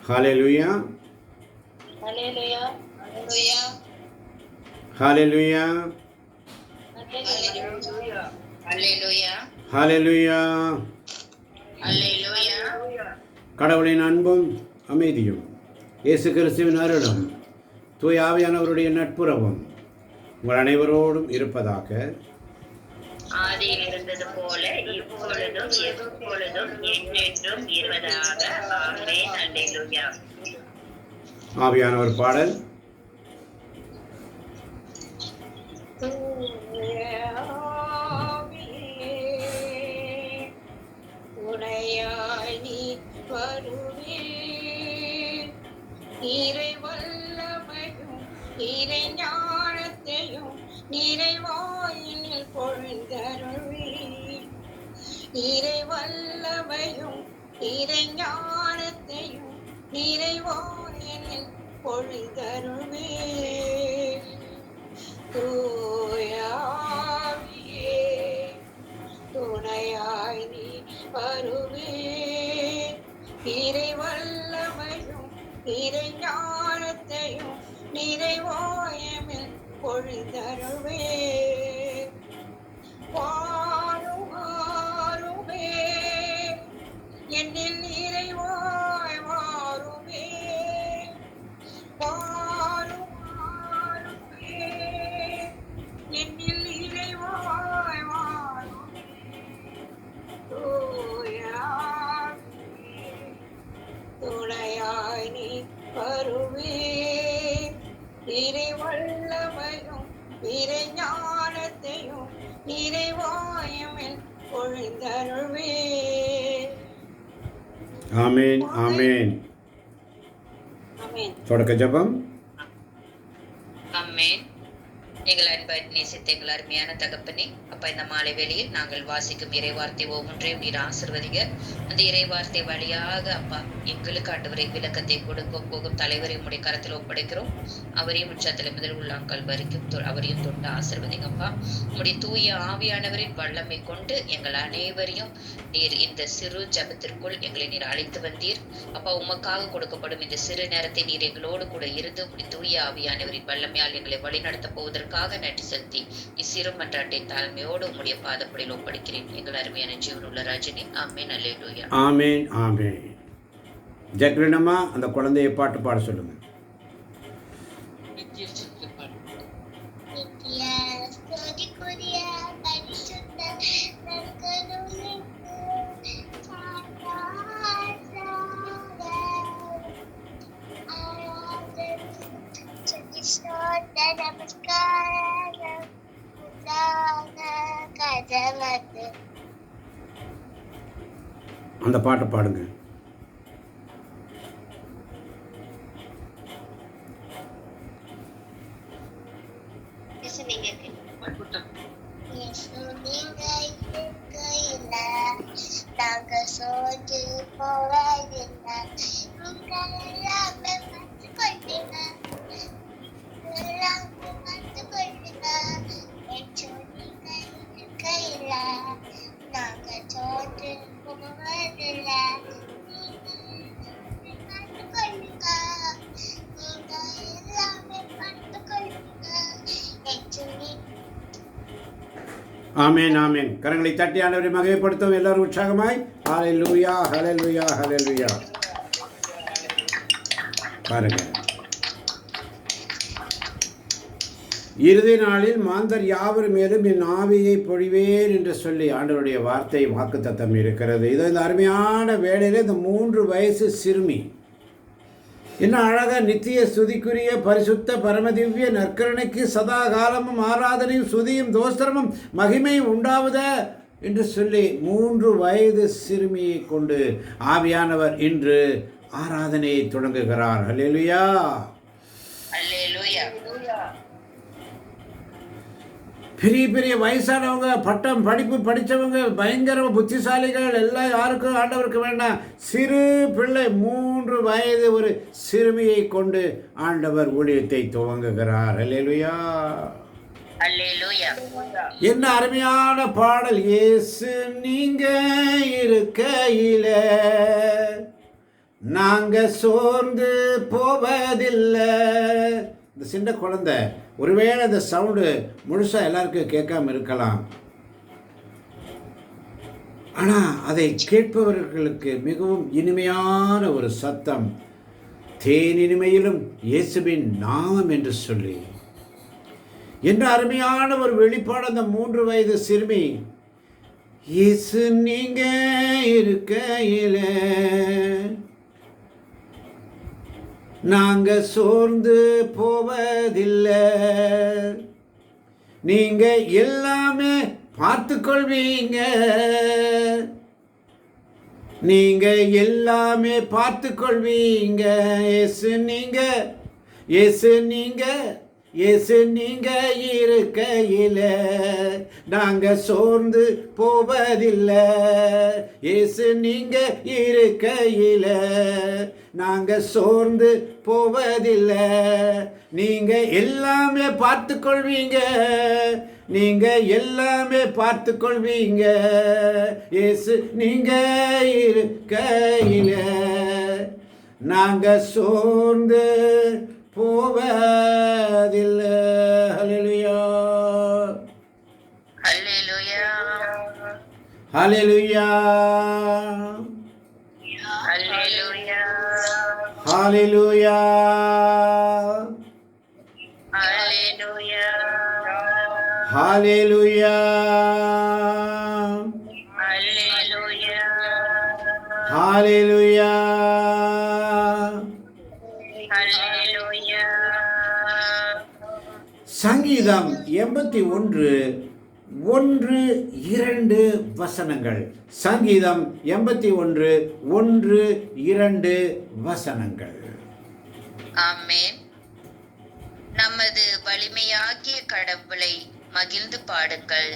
ஹalleluya Hallelujah. Hallelujah. ஹalleluya Hallelujah. Hallelujah. ஹalleluya. Hallelujah. கடவுளின் அன்பும் அமைதியும் இயேசு கிறிஸ்துவின் அருளும் தூய ஆவியானவருடைய நட்புறவும் உங்கள் அனைவரோடும் இருப்பதாக. ஆதியில் இருந்தது போல இப்பொழுதும் எப்பொழுதும் என்றென்றும் இருப்பதாக. ஆமென். அல்லேலூயா. ஆவியானவர் பாடல். துணையாய் நீ வருவே, இறை வல்லமையும் இறை ஞானத்தையும் நிறைவாயினில் பொழுந்தருவே. இறை வல்லமையும் இறை ஞானத்தையும் நிறைவாயினில் பொழுந்தருவே. தூயாவியே துணையாய் நீ வருவே, இறை வல்லமையும் இறை ஞானத்தையும் நிறைவாயமில் பொழுதருவே. வாருமே என்னில் நிறைவாய் வாருமே. வாருமே என்னில் நிறைவாய் வாருமே. துணையாய் நீ வருவே, இறை வல்லமையும் இறை ஞானத்தையும் நிறைவாயமில் பொழுந்தருள்வே. ஆமென் ஆமென். ஆமென். தொடக்க ஜெபம். ஆமென். எங்கள் அன்பை நேசித்த எங்கள் அருமையான தகப்பனே, அப்பா, இந்த மாலை வேளையில் நாங்கள் வாசிக்கும் இறைவார்த்தை ஒவ்வொன்றையும் நீர் ஆசீர்வதிங்க. அந்த இறைவார்த்தை வழியாக அப்பா எங்களுக்கு ஆண்டவரை விளக்கத்தை கொடுக்க போகும் தலைவரை உடைய கரத்தில் ஒப்படைக்கிறோம். அவரையும் உச்சத்தில் முதல் உள்ளாங்கல் வரைக்கும் அவரையும் தொண்டு ஆசீர்வதிங்கப்பா. உடைய தூய ஆவியானவரின் வல்லமை கொண்டு எங்கள் அனைவரையும் நீர் இந்த சிறு ஜபத்திற்குள் எங்களை நீர் அழைத்து வந்தீர். அப்பா, உமக்காக கொடுக்கப்படும் இந்த சிறு நேரத்தை நீர் எங்களோடு கூட இருந்து உடைய தூய ஆவியானவரின் வல்லமையால் எங்களை வழிநடத்த போவதற்காக நன்றி செலுத்தி இச்சிறு மன்றாட்டை தாழ்மையோடு உம்முடைய பாதப்படியில் ஒப்படைக்கிறேன். எங்கள் அருமையான ஜீவனுள்ள ராஜனே. ஆமென். அல்லேலூயா. ஆமென் ஆமென். ஜக்ரினம்மா அந்த குழந்தையை பாட்டு பாட சொல்லுங்க. அந்த பாட்டை பாடுங்க. ஆமென் ஆமென். கரங்களை தட்டி ஆண்டவரை மகிமைப்படுத்தும் எல்லாரும் உற்சாகமாய். ஹல்லேலூயா ஹல்லேலூயா ஹல்லேலூயா. பாருங்க, இறுதி நாளில் மாந்தர் யாவர் மேலும் என் ஆவியை பொழிவேன் என்று சொல்லி ஆண்டவருடைய வார்த்தை வாக்குத்தத்தம் இருக்கிறது. இதோ இந்த அருமையான வேளையில் இந்த 3 வயசு சிறுமி என்ன அழகாக நித்திய ஸ்துதிக்குரிய பரிசுத்த பரமதிவ்ய நற்கருணைக்கு சதா காலமும் ஆராதனையும் ஸ்துதியும் தோஸ்திரமும் மகிமையும் உண்டாவத என்று சொல்லி 3 வயது சிறுமியை கொண்டு ஆவியானவர் இன்று ஆராதனையை தொடங்குகிறார். அல்லேலூயா அல்லேலூயா. பெரிய பெரிய வயசானவங்க, பட்டம் படிப்பு படித்தவங்க, பயங்கர புத்திசாலிகள் எல்லாம் யாருக்கும் ஆண்டவருக்கு வேண்டாம். சிறு பிள்ளை 3 வயது ஒரு சிறுமியை கொண்டு ஆண்டவர் ஊழியத்தை துவங்குகிறார். அல்லேலூயா அல்லேலூயா. என்ன அருமையான பாடல். இயேசு நீங்க இருக்கையில நாங்க சோர்ந்து போவதில்லை. இந்த சின்ன குழந்தை ஒருவேளை அந்த சவுண்டு முழுசா எல்லாருக்கும் கேட்காம இருக்கலாம். ஆனால் அதை கேட்பவர்களுக்கு மிகவும் இனிமையான ஒரு சத்தம், தேன் இனிமையிலும் இயேசுவின் நாமம் என்று சொல்லி என்ற அருமையான ஒரு வெளிப்பாடு. அந்த 3 வயது சிறுமி, இயேசு நீங்க இருக்கையில நாங்க சோர்ந்து போவதில்லை, நீங்க எல்லாமே பார்த்து கொள்வீங்க, நீங்க எல்லாமே பார்த்து கொள்வீங்க, இயேசு நீங்க, இயேசு நீங்க, இயேசு நீங்க இருக்கையில நாங்க சோர்ந்து போவதில்லை, இயேசு நீங்க இருக்கையில நாங்க சோர்ந்து போவதில்லை, நீங்க எல்லாமே பார்த்து கொள்வீங்க, நீங்க எல்லாமே பார்த்து கொள்வீங்க, இயேசு நீங்க இருக்கையில நாங்க சோர்ந்து போவதில்லை. ஹல்லேலூயா, ஹல்லேலூயா, ஹல்லேலூயா, ஹல்லேலூயா, ஹல்லேலூயா, ஹல்லேலூயா, ஹல்லேலூயா, ஹல்லேலூயா, ஹல்லேலூயா. ஹல்லேலூயா. சங்கீதம் 81:1-2 வசனங்கள். சங்கீதம் 81:1-2 வசனங்கள். ஆமென். நமது வலிமையாகிய கடவுளை மகிழ்ந்து பாடுங்கள்,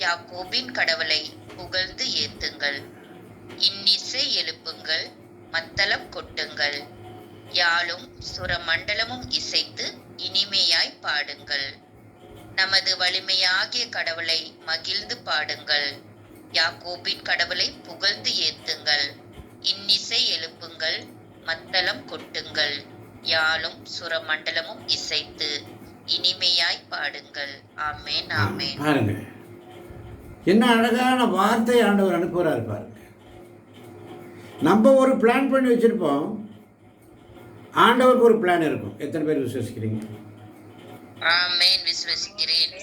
யாக்கோபின் கடவுளை புகழ்ந்து ஏத்துங்கள், இன்னிசை எழுப்புங்கள், மத்தளம் கொட்டுங்கள், யாழும் சுரமண்டலமும் இசைத்து இனிமையாய் பாடுங்கள். நமது வலிமையாகிய கடவுளை மகிழ்ந்து பாடுங்கள், யாக்கோபின் கடவுளை புகழ்ந்து ஏத்துங்கள், இன்னிசை எழுப்புங்கள், மத்தளம் கொட்டுங்கள், யாழும் சுரமண்டலமும் இசைத்து இனிமையாய் பாடுங்கள். ஆமென், ஆமென். பாருங்க, என்ன அழகான வார்த்தை ஆண்டவர் அனுப்புகிறார் பாருங்க. நம்ம ஒரு பிளான் பண்ணி வச்சிருப்போம், ஆண்டவருக்கு ஒரு பிளான் இருக்கும். எத்தனை பேர் விசுவசிக்கிறீங்க? ஆமென், விசுவசிக்கிறேன்.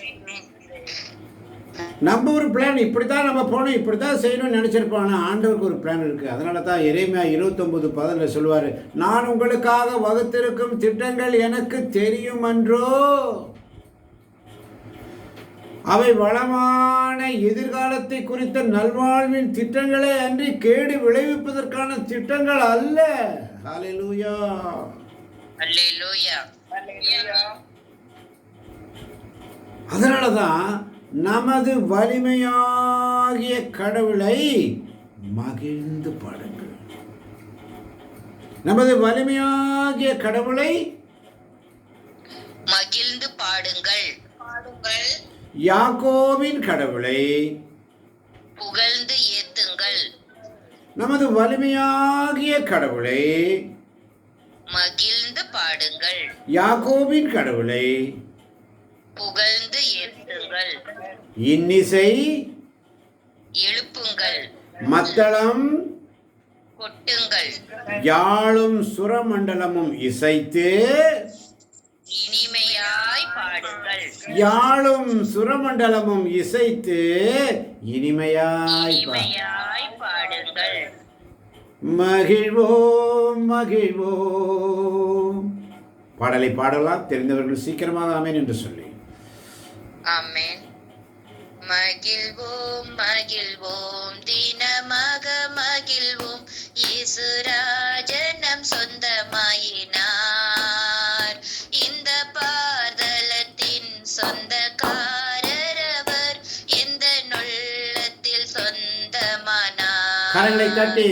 நம்ம ஒரு பிளான், இப்படி தான் நம்ம போகணும், இப்படி தான் செய்யணும்னு நினச்சிருப்போம். ஆனால் ஆண்டவருக்கு ஒரு பிளான் இருக்குது. அதனால தான் எரேமியா 29:10 சொல்லுவார், நான் உங்களுக்காக வகுத்திருக்கும் திட்டங்கள் எனக்கு தெரியும் அன்றோ, அவை வளமான எதிர்காலத்தை குறித்த நல்வாழ்வின் திட்டங்களே அன்றி கேடு விளைவிப்பதற்கான திட்டங்கள் அல்ல. ஹல்லேலூயா, அல்லேலூயா. அதனால தான் நமது வலிமையாகிய கடவுளை மகிழ்ந்து பாடுங்கள். நமது வலிமையாகிய கடவுளை மகிழ்ந்து பாடுங்கள், பாடுங்கள், யாக்கோபின் கடவுளை புகழ்ந்து ஏத்துங்கள். நமது வலிமையாகிய கடவுளை மகிழ்ந்து பாடுங்கள், யாக்கோபின் கடவுளை புகழ்ந்து ஏத்துங்கள், இன்னிசை எழுப்புங்கள், மத்தளம் கொட்டுங்கள், யாழும் சுரமண்டலமும் இசைத்து இனிமையாய் பாடுங்கள், யாழும் சுரமண்டலமும் இசைத்து இனிமையாய் இனிமையாய் பாடுங்கள். மகிழ்வோம் மகிழ்வோம். பாடலை பாடலாம், தெரிந்தவர்கள் சீக்கிரமாக ஆமென் என்று சொல்லி. ஆமென். மகிழ்வோம் மகிழ்வோம், தினமாக மகிழ்வோம், இயேசு ராஜனம் சொந்தமாயினார். இந்த பாதலத்தின் சொந்தக்காரர் அவர், எந்த நுள்ளத்தில் சொந்தமானார். கரங்களை தட்டி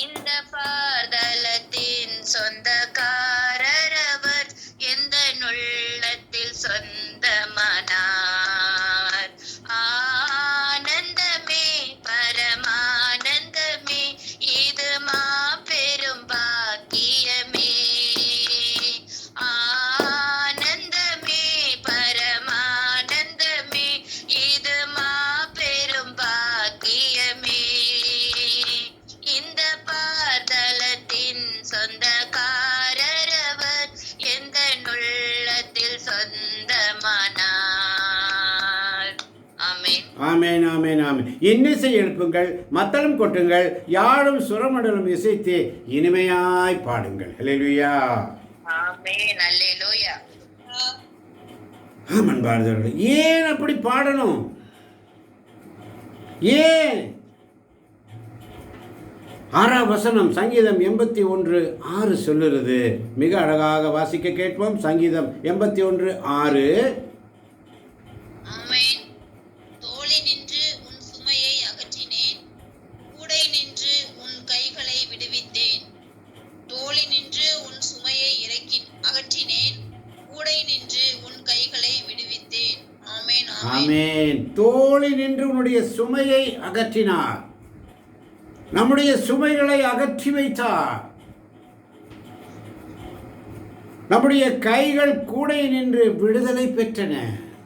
இந்த பாதலத்தின் சொந்தக்காரர் அவர், எந்த நுள்ளத்தில் சொந்தமானார். ஆனந்தமே பரமானந்தமே, இது மாபெரும் இன்னிசை எழுப்புங்கள், மத்தளம் கொட்டுங்கள், யாழும் சுரமண்டலம் இசைத்து இனிமையாய் பாடுங்கள். ஹல்லேலூயா. ஆமென். அல்லேலூயா. ஆமன் பாரதவர்கள், ஏன் அப்படி பாடணும்? ஏன்? 6ஆம் வசனம் சங்கீதம் 81:6 சொல்லுறது. மிக அழகாக வாசிக்க கேட்போம். சங்கீதம் 81:6. ஆமென். தோளி நின்று உன் சுமையை அகற்றினேன், கூடை நின்று உன் கைகளை விடுவித்தேன். தோளி நின்று உன் சுமையை அகற்றினேன், கூடை நின்று உன் கைகளை விடுவித்தேன். ஆமென். ஆமென். தோளி நின்று உன்னுடைய சுமையை அகற்றினார். நம்முடைய சுமைகளை அகற்றி வைத்தார். நம்முடைய கைகள் கூடை நின்று விடுதலை பெற்றன.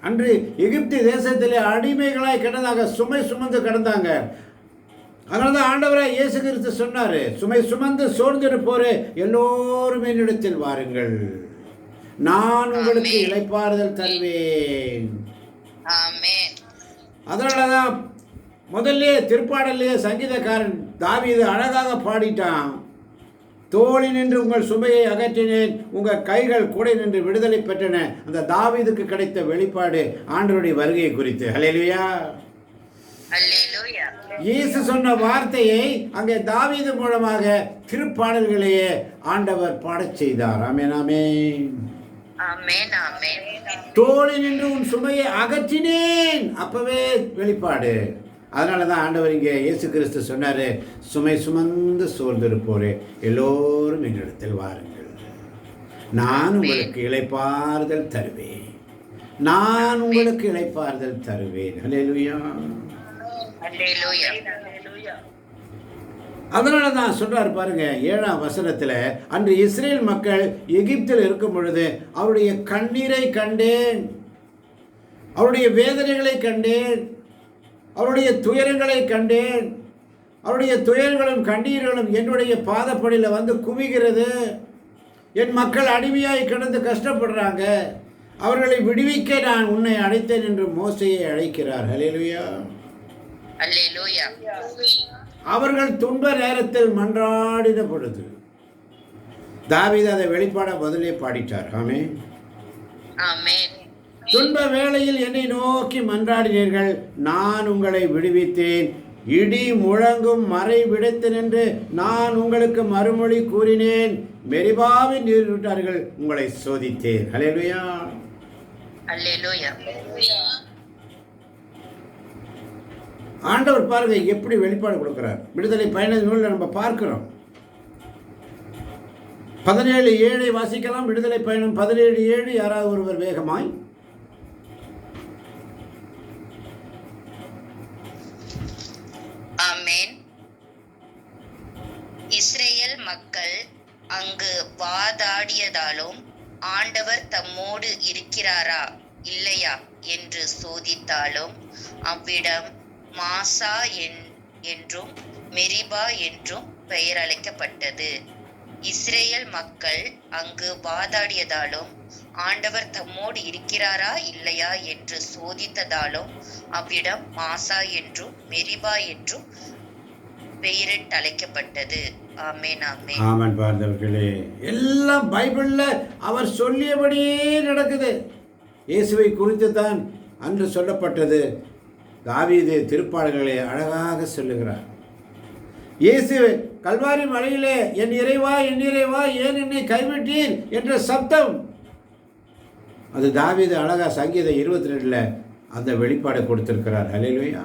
அன்று எகிப்து தேசத்திலே அடிமைகளாய் கிடந்தாக, சுமை சுமந்து கிடந்தாங்க. அதனால தான் ஆண்டவராய் இயேசு கிறிஸ்து சொன்னாரு, சுமை சுமந்து சோர்ந்திருப்போரே எல்லோரும் என்னிடத்தில் வாருங்கள், நான் உங்களுக்கு இளைப்பாறுதல் தருவேன். ஆமென். அதனாலதான் முதல்ல திருப்பாடல்லையே சங்கீதக்காரன் தாவீது அழகாக பாடிட்டான். தோளி நின்று உங்கள் சுமையை அகற்றினேன், உங்கள் கைகள் கூடை நின்று விடுதலை பெற்றன. அந்த தாவீதுக்கு கிடைத்த வெளிப்பாடு ஆண்டவருடைய வருகையை குறித்து. ஹல்லேலூயா. அல்லேலூயா. இயேசு சொன்ன வார்த்தையை அங்கே தாவீது மூலமாக திருப்பாடல்களையே ஆண்டவர் பாடச் செய்தார். ஆமென். ஆமென். ஆமென். ஆமென். தோளி நின்று உன் சுமையை அகற்றினேன், அப்பவே வெளிப்பாடு. அதனால தான் ஆண்டவர் இங்கே இயேசு கிறிஸ்து சொன்னார், சுமை சுமந்து சோர்ந்திருப்போரே எல்லோரும் என்னிடத்தில் வாருங்கள், நான் உங்களுக்கு இளைப்பாறுதல் தருவேன், நான் உங்களுக்கு இளைப்பாறுதல் தருவேன். ஹல்லேலூயா. அல்லேலூயா. அதனால தான் சொல்றாரு பாருங்க 7ஆம் வசனத்தில், அன்று இஸ்ரேல் மக்கள் எகிப்தில் இருக்கும் பொழுது அவருடைய கண்ணீரை கண்டேன், அவருடைய வேதனைகளை கண்டேன், அவருடைய துயரங்களை கண்டேன். அவருடைய துயரங்களும் கண்ணீர்களும் என்னுடைய பாதப்படியில் வந்து குவிகிறது. என் மக்கள் அடிமையாய் கிடந்து கஷ்டப்படுறாங்க, அவர்களை விடுவிக்க நான் உன்னை அழைத்தேன் என்று மோசேயை அழைக்கிறார். ஹல்லேலூயா. அல்லேலூயா. அவர்கள் துன்ப நேரத்தில் மன்றாடின பொழுது தாவீது அதை வெளிப்பாட முதலே பாடிட்டார். ஆமென். ஆமென். துன்ப வேளையில் என்னை நோக்கி மன்றாடினீர்கள், நான் உங்களை விடுவித்தேன், இடி முழங்கும் மறை விடுத்து நின்று நான் உங்களுக்கு மறுமொழி கூறினேன், மெரிபாவின் நீரூற்றார்கள் உங்களை சோதித்தேன். ஹல்லேலூயா. அல்லேலூயா. ஆண்டவர் பாருங்க எப்படி வெளிப்பாடு கொடுக்கிறார். விடுதலை பயண நூலில் நம்ம பார்க்கிறோம். 17:7 வாசிக்கலாம். விடுதலை பயணம் 17:7. யாராவது ஒருவர் வேகமாய். ஆமென். இஸ்ரேல் மக்கள் அங்கு வாதாடியதாலும் ஆண்டவர் தம்மோடு இருக்கிறாரா இல்லையா என்று சோதித்தாலும் அவ்விடம் மாசா என்றும் மெரிபா என்றும் பெயர் அழைக்கப்பட்டது. இஸ்ரேல் மக்கள் அங்கு வாதாடியதாலும் ஆண்டவர் தம்மோடு இருக்கிறாரா இல்லையா என்று சோதித்ததாலும் அவ்விடம் மாசா என்றும் மெரிபா என்றும் பெயரிட்டு அழைக்கப்பட்டது. ஆமென். ஆமென். ஆமென். பார்த்தவர்களே, எல்லாம் பைபிள்ல அவர் சொல்லியபடியே நடக்குது. இயேசுவை குறித்து தான் அன்று சொல்லப்பட்டது. தாவீது திருப்பாடல்களை அழகாக சொல்லுகிறார். இயேசு கல்வாரி மலையிலே என் இறைவா என் இறைவா ஏன் என்னை கைவிட்டீர் என்ற சப்தம், அது தாவீது அழகா சங்கீதம் 22ல் அந்த வெளிப்பாடு கொடுத்திருக்கிறார். ஹல்லேலூயா.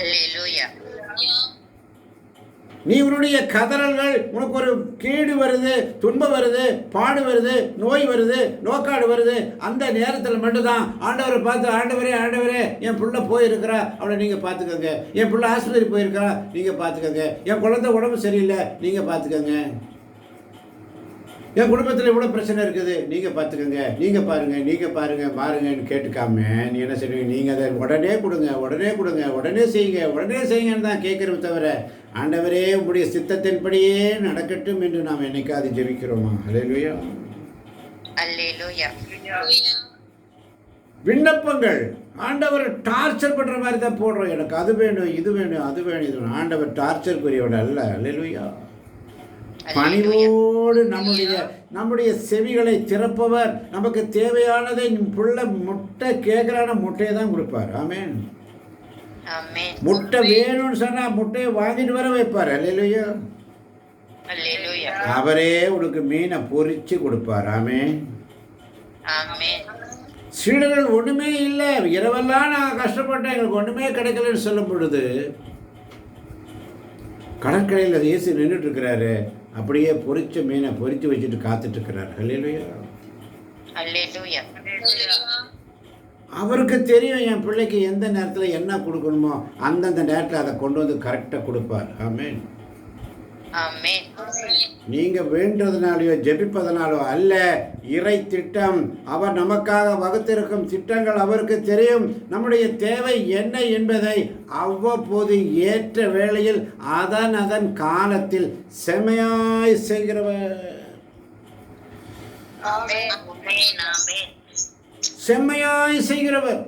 அல்லேலூயா. நீ உன்னுடைய கதறல்கள், உனக்கு ஒரு கேடு வருது, துன்பம் வருது, பாடு வருது, நோய் வருது, நோக்காடு வருது, அந்த நேரத்தில் மட்டும்தான் ஆண்டவரை பார்த்து, ஆண்டவரே ஆண்டவரே என் பிள்ளை போயிருக்கிறா, அவளை நீங்கள் பார்த்துக்கோங்க, என் பிள்ளை ஆஸ்பத்திரி போயிருக்கிறா, நீங்கள் பார்த்துக்கோங்க, என் குழந்தை உடம்பு சரியில்லை, நீங்கள் பார்த்துக்கோங்க, என் குடும்பத்தில் இவ்வளோ பிரச்சனை இருக்குது, நீங்கள் பார்த்துக்கோங்க, நீங்கள் பாருங்கன்னு கேட்டுக்காம நீ என்ன செய்வீங்க? நீங்கள் அதை உடனே கொடுங்க, உடனே செய்யுங்கன்னு தான் கேட்குறோம் தவிர, ஆண்டவரே உங்களுடைய சித்தத்தின்படியே நடக்கட்டும் என்று நாம் என்னைக்காவது ஜெபிக்கிறோமா? அல்லேலூயா. அல்லேலூயா. விண்ணப்பங்கள் ஆண்டவர் டார்ச்சர் பண்ணுற மாதிரி தான் போடுறோம். எனக்கு அது வேணும், இது வேணும், அது வேணும், இது வேணும். ஆண்டவர் டார்ச்சருக்குரியவன் அல்ல. அல்லேலூயா. பணிவோடு நம்முடைய செவிகளை திறப்பவர். நமக்கு தேவையானதை புள்ள முட்டை கேட்குறான முட்டையை தான் கொடுப்பார். ஆமென். முட்டை வேணும்னு சொன்னா முட்டையை வாங்கிட்டு வர வைப்பார். அல்லேலூயா. அவரே உனக்கு மீனை பொரிச்சு கொடுப்பார். ஆமென். சீடர்கள் ஒண்ணுமே இல்லை, இரவெல்லாம் நான் கஷ்டப்பட்டேன், எங்களுக்கு ஒண்ணுமே கிடைக்கலன்னு சொல்லும் பொழுது கடற்கரையில் இயேசு நின்றுட்டு இருக்கிறாரு. அப்படியே பொரிச்ச மீனை பொரிச்சு வச்சுட்டு காத்துட்டு இருக்கிறார். அல்லேலூயா. அவருக்கு தெரியும் என் பிள்ளைக்கு எந்த நேரத்தில் என்ன கொடுக்கணுமோ அந்தந்த நேரத்தில் அதை கொண்டு வந்து கரெக்டாக கொடுப்பார். ஆமென். நீங்க வேண்டதுனாலயோ ஜெபிப்பதனாலோ அல்ல, இறை திட்டம். அவர் நமக்காக வகுத்திருக்கும் திட்டங்கள் அவருக்கு தெரியும். நம்முடைய தேவை என்ன என்பதை அவ்வப்போது ஏற்ற வேளையில் அதன் காலத்தில் செமையாய் செய்கிறவர். செம்மையாய் செய்கிறவர்.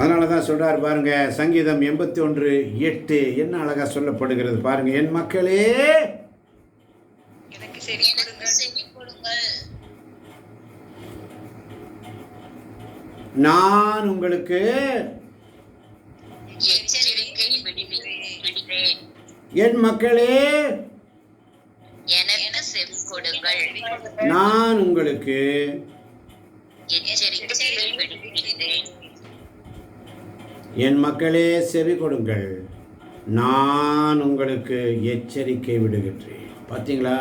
அதனால தான் சொல்றார் பாருங்க, சங்கீதம் 81:8 என்ன அழகா சொல்லப்படுகிறது பாருங்க. என் மக்களே எனக்கு செவி கொடுங்கள், நான் உங்களுக்கு எச்சரிக்கை விடுகிறேன். என் மக்களே எனக்கு செவி கொடுங்கள், நான் உங்களுக்கு எச்சரிக்கை விடுகிறேன். என் மக்களே செவி கொடுங்கள், நான் உங்களுக்கு எச்சரிக்கை விடுகின்றேன். பார்த்தீங்களா,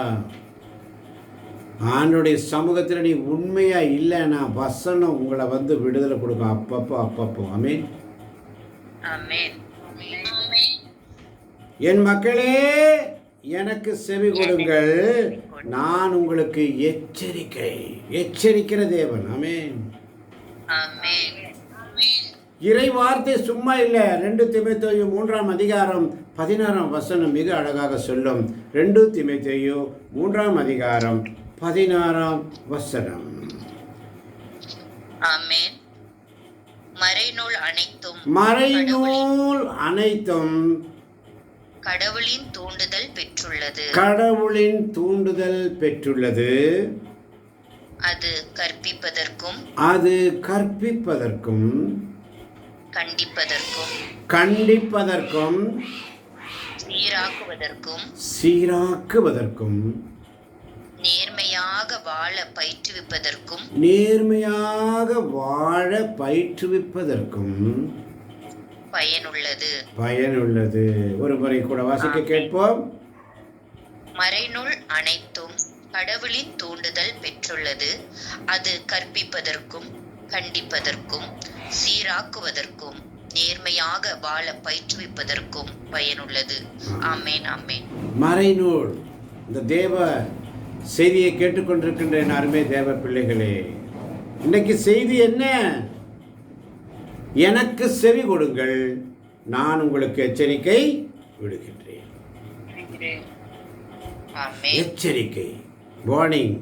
ஆண்டோடைய சமூகத்தில் நீ உண்மையா இல்லைன்னா வசனம் உங்களை வந்து விடுதலை கொடுக்கும் அப்பப்போ. ஆமென். என் மக்களே எனக்கு செவி கொடுங்கள், நான் உங்களுக்கு எச்சரிக்கிற தேவன். ஆமென். இறை வார்த்தை சும்மா இல்லை. 2 தீமோத்தேயு 3:16 மிக அழகாக சொல்லும். 2 தீமோத்தேயு 3:16. மறைநூல் அனைத்தும் கடவுளின் தூண்டுதல் பெற்றுள்ளது. அது கற்பிப்பதற்கும் கண்டிப்பதற்கும் சீராக்குவதற்கும் நேர்மையாக வாழ பயிற்றுவிப்பதற்கும் பயனுள்ளது. ஒரு முறை கூட வாசிக்க கேட்போம். மறைநூல் அனைத்தும் கடவுளின் தூண்டுதல் பெற்றுள்ளது. அது கற்பிப்பதற்கும் கண்டிப்பதற்கும் சீராக்குவதற்கும் நேர்மையாக வாழ பயிற்றுவிப்பதற்கும் பயனுள்ளது. ஆமென். மறைநூல். இந்த தேவ செய்தியை கேட்டுக்கொண்டிருக்கின்ற என் அருமை தேவ பிள்ளைகளே, இன்னைக்கு செய்தி என்ன? எனக்கு செவி கொடுங்கள், நான் உங்களுக்கு எச்சரிக்கை விடுகின்றேன். எச்சரிக்கை, வார்னிங்.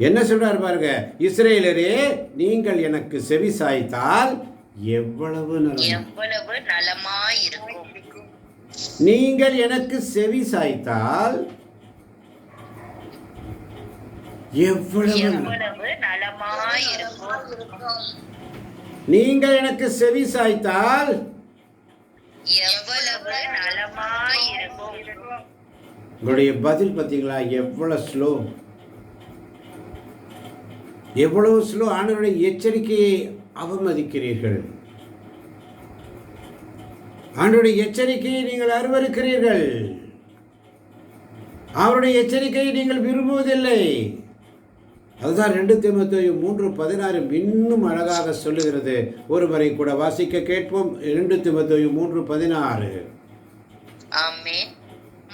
என்ன சொல்றாரு பாருங்க, இஸ்ரேலரே நீங்கள் எனக்கு செவி சாய்த்தால் எவ்வளவு நலமாயிருக்கும். நீங்கள் எனக்கு செவி சாய்த்தால் எவ்வளவு நலமாயிருக்கும். நீங்கள் எனக்கு செவி சாய்த்தால் எவ்வளவு நலமாயிருக்கும். உங்களுடைய பதில் பார்த்தீங்களா? எவ்வளவு ஸ்லோ. ஆண்டவருடைய எச்சரிக்கையை அவமதிக்கிறீர்கள். ஆண்டவருடைய எச்சரிக்கையை நீங்கள் அருவருக்கிறீர்கள். அவருடைய எச்சரிக்கையை நீங்கள் விரும்புவதில்லை. அதுதான் 2 தீமோத்தேயு 3:16 இன்னும் அழகாக சொல்லுகிறது. ஒருவரை கூட வாசிக்க கேட்போம். 2 தீமோத்தேயு 3:16. ஆமென்.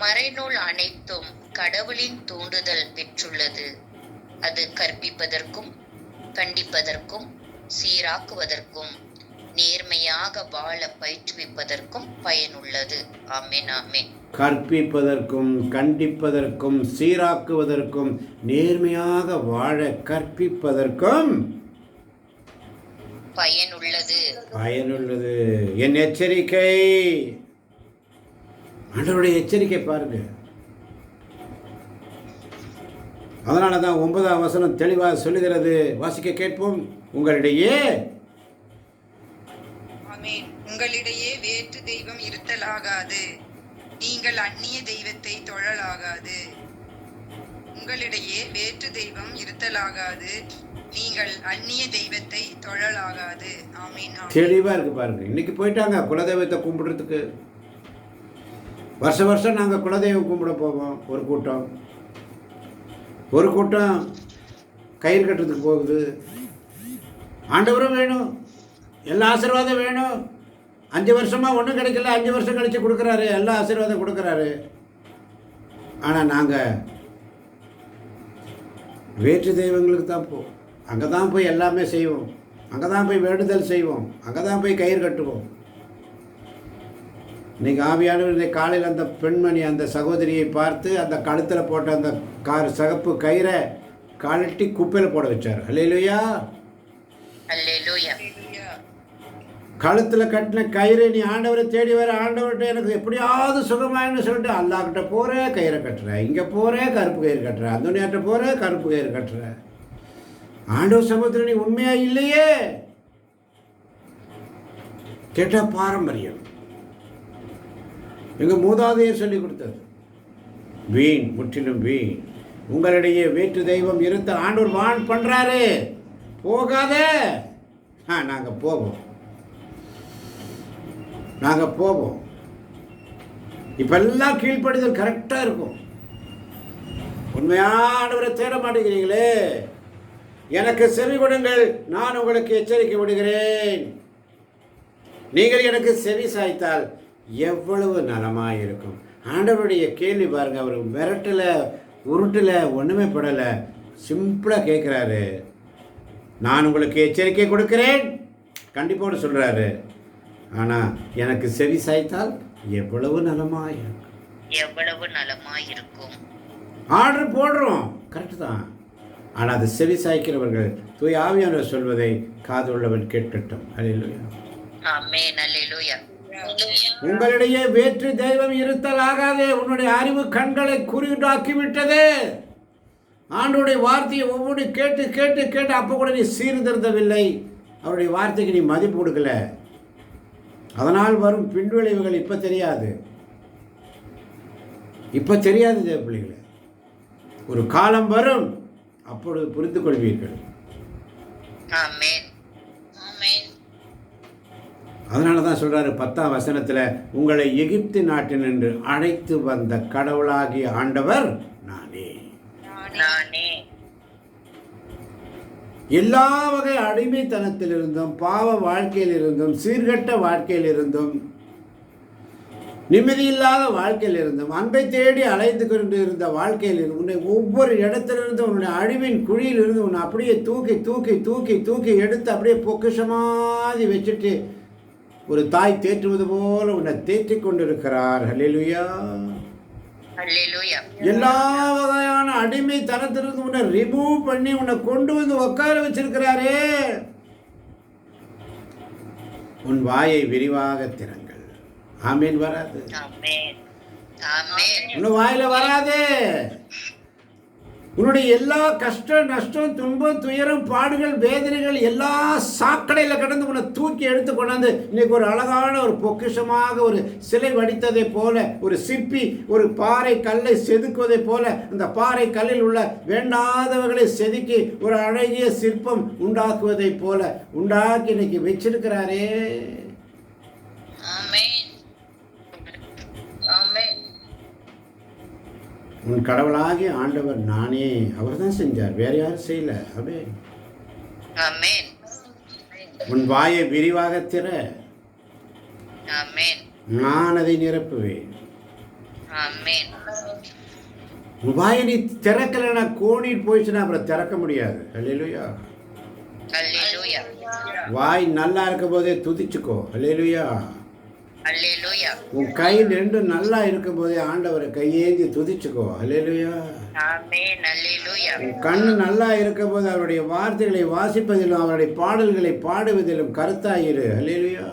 மறைநூல் அனைத்தும் கடவுளின் தூண்டுதல் பெற்றுள்ளது. அது கற்பிப்பதற்கும் கண்டிப்பதற்கும் சீராக்குவதற்கும் நேர்மையாக வாழ பயிற்றுவிப்பதற்கும் பயனுள்ளது. ஆமென், ஆமென். கற்பிப்பதற்கும் கண்டிப்பதற்கும் சீராக்குவதற்கும் நேர்மையாக வாழ கற்பிப்பதற்கும் பயனுள்ளது. பயனுள்ளது. என் எச்சரிக்கை, ஆண்டவருடைய எச்சரிக்கை பாருங்க. அதனால தான் 9ஆம் வசனம் தெளிவாக சொல்லுகிறது. வாசிக்க கேட்போம். உங்களிடையே உங்களிடையே வேற்று தெய்வம் இருத்தலாகாது, நீங்கள் அந்நிய தெய்வத்தை தொழலாகாது. உங்களிடையே வேற்று தெய்வம் இருத்தலாகாது, நீங்கள் அந்நிய தெய்வத்தை தொழலாகாது. ஆமீன். தெளிவா இருக்கு பாருங்க. இன்னைக்கு போயிட்டாங்க குலதெய்வத்தை கும்பிடுறதுக்கு. வருஷம் நாங்கள் குலதெய்வம் கும்பிட போவோம். ஒரு கூட்டம் கயிறு கட்டுறதுக்கு போகுது. ஆண்டவரும் வேணும், எல்லா ஆசீர்வாதம் வேணும். 5 வருஷமாக ஒன்றும் கிடைக்கல, 5 வருஷம் கழித்து கொடுக்குறாரு, எல்லா ஆசீர்வாதம் கொடுக்குறாரு. ஆனால் நாங்கள் வேற்று தெய்வங்களுக்கு தான் போவோம். அங்கே தான் போய் எல்லாமே செய்வோம், அங்கே தான் போய் வேண்டுதல் செய்வோம், அங்கே தான் போய் கயிறு கட்டுவோம். இன்றைக்கி ஆவியானவர் இன்றைக்கு காலையில் அந்த பெண்மணி, அந்த சகோதரியை பார்த்து அந்த கழுத்தில் போட்ட அந்த சகப்பு கயிறை கழட்டி குப்பையில் போட வச்சார். அல்லேலூயா, அல்லேலூயா. கழுத்தில் கட்டின கயிறை நீ ஆண்டவரை தேடி வர, ஆண்டவர்கிட்ட எனக்கு எப்படியாவது சுகமாயின்னு சொல்லிட்டு அல்லாஹ்கிட்ட போகிற கயிறை கட்டுற, இங்கே போகிற கருப்பு கயிறு கட்டுற, அந்தோனியாட்ட போகிற கருப்பு கயிறு கட்டுற. ஆண்டவர் சமூகத்தில் நீ உண்மையா இல்லையே. கெட்ட பாரம்பரியம் எங்கள் மூதாதையர் சொல்லி கொடுத்தது. வீண், முற்றிலும் வீண். உங்களிடையே வேற்று தெய்வம் இருந்த ஆண்டவர் வான் பண்ணுறாரு, போகாத. நாங்கள் போவோம். இப்பெல்லாம் கீழ்ப்படிதல் கரெக்டாக இருக்கும். உண்மையானவரை தேட மாட்டேங்கிறீங்களே. எனக்கு செவி கொடுங்கள், நான் உங்களுக்கு எச்சரிக்கை விடுகிறேன். நீங்கள் எனக்கு செவி சாய்த்தால் எவ்வளவு நலமாக இருக்கும். ஆண்டவருடைய கேள்வி பாருங்கள். அவர் மிரட்டல, உருட்டில், ஒன்றுமே படலை, சிம்பிளாக கேட்குறாரு. நான் உங்களுக்கு எச்சரிக்கை கொடுக்கிறேன், கண்டிப்போடு சொல்கிறாரு. ஆனால் எனக்கு செவி சாய்த்தால் எவ்வளவு நலமாக இருக்கும், எவ்வளவு நலமாக இருக்கும். ஆர்டர் போடுறோம், கரெக்டு தான். ஆனால் அது செவி சாய்க்கிறவர்கள் தூய் ஆவியானவர் சொல்வதை காதுள்ளவன் கேட்கட்டும். அல்லேலூயா, ஆமென், அல்லேலூயா. உங்களிடையே வேற்று தெய்வம் இருத்தல் ஆகாதே. உன்னுடைய அறிவு கண்களை குறியீடாக்கி விட்டது. ஆண்டவருடைய வார்த்தையை ஒவ்வொரு கேட்டு கேட்டு கேட்டு அப்போ கூட நீ சீர்திருத்தவில்லை. அவருடைய வார்த்தைக்கு நீ மதிப்பு கொடுக்கல. அதனால் வரும் பின்விளைவுகள் இப்போ தெரியாது. தேவ பிள்ளைகளை. ஒரு காலம் வரும், அப்பொழுது புரிந்து கொள்வீர்கள். ஆமென், ஆமென். அதனால தான் சொல்கிறாரு 10ஆம் வசனத்தில், உங்களை எகிப்து நாட்டினின்று அழைத்து வந்த கடவுளாகிய ஆண்டவர் நானே. எல்லா வகை அடிமைத்தனத்திலிருந்தும், பாவ வாழ்க்கையிலிருந்தும், சீர்கட்ட வாழ்க்கையிலிருந்தும், நிம்மதியில்லாத வாழ்க்கையிலிருந்தும், அன்பை தேடி அலைந்து கொண்டு இருந்த வாழ்க்கையிலிருந்து, உன்னை ஒவ்வொரு இடத்திலிருந்து, உன்னுடைய அழிவின் குழியிலிருந்து உன்னை அப்படியே தூக்கி தூக்கி தூக்கி தூக்கி எடுத்து அப்படியே பொக்கிஷமாதி வச்சுட்டு ஒரு தாய் தேற்றுவது போல உன்னை தேற்றிக் கொண்டிருக்கிறார். அல்லேலூயா, அல்லேலூயா. எல்லா வகையான அடிமைத்தனத்திலிருந்து உன்னை ரிமூவ் பண்ணி உன்னை கொண்டு வந்து உட்கார வச்சிருக்கிறாரே. உன் வாயை விரிவாக திறங்கள். ஆமீன். வராது, உன் வாயில வராது. உன்னுடைய எல்லா கஷ்டம், நஷ்டம், துன்பம், துயரம், பாடுகள், வேதனைகள் எல்லா சாக்கடையில் கடந்து உன்னை தூக்கி எடுத்து கொண்டாந்து இன்னைக்கு ஒரு அழகான ஒரு பொக்கிஷமாக ஒரு சிலை வடித்ததை போல, ஒரு சிற்பி ஒரு பாறை கல்லை செதுக்குவதை போல அந்த பாறை கல்லில் உள்ள வேண்டாதவர்களை செதுக்கி ஒரு அழகிய சிற்பம் உண்டாக்குவதை போல உண்டாக்கி இன்னைக்கு வச்சிருக்கிறாரே. உன் கடவுளாகிய ஆண்டவர் நானே. அவர் தான் செஞ்சார், வேற யாரும் செய்யல. ஆமென். உன் வாயை விரிவாக திற, நான் அதை நிரப்புவேன். உன் வாயை நீ திறக்கலைன்னா கோணிட்டு போயிடுச்சுன்னா அப்புறம் திறக்க முடியாது. அல்லேலூயா. அல்லேலூயா. வாய் நல்லா இருக்கும் போதே துதிச்சுக்கோ. அல்லேலூயா. அல்லேலூயா. உன் கை ரெண்டும் நல்லா இருக்கும் போதே ஆண்டவரை கையேந்தி துதிச்சுக்கோ. அல்லேலூயா. ஆமென். அல்லேலூயா. உன் கண்ணு நல்லா இருக்கும் போது அவருடைய வார்த்தைகளை வாசிப்பதிலும் அவருடைய பாடல்களை பாடுவதிலும் கருத்தாயிரு. அல்லேலூயா.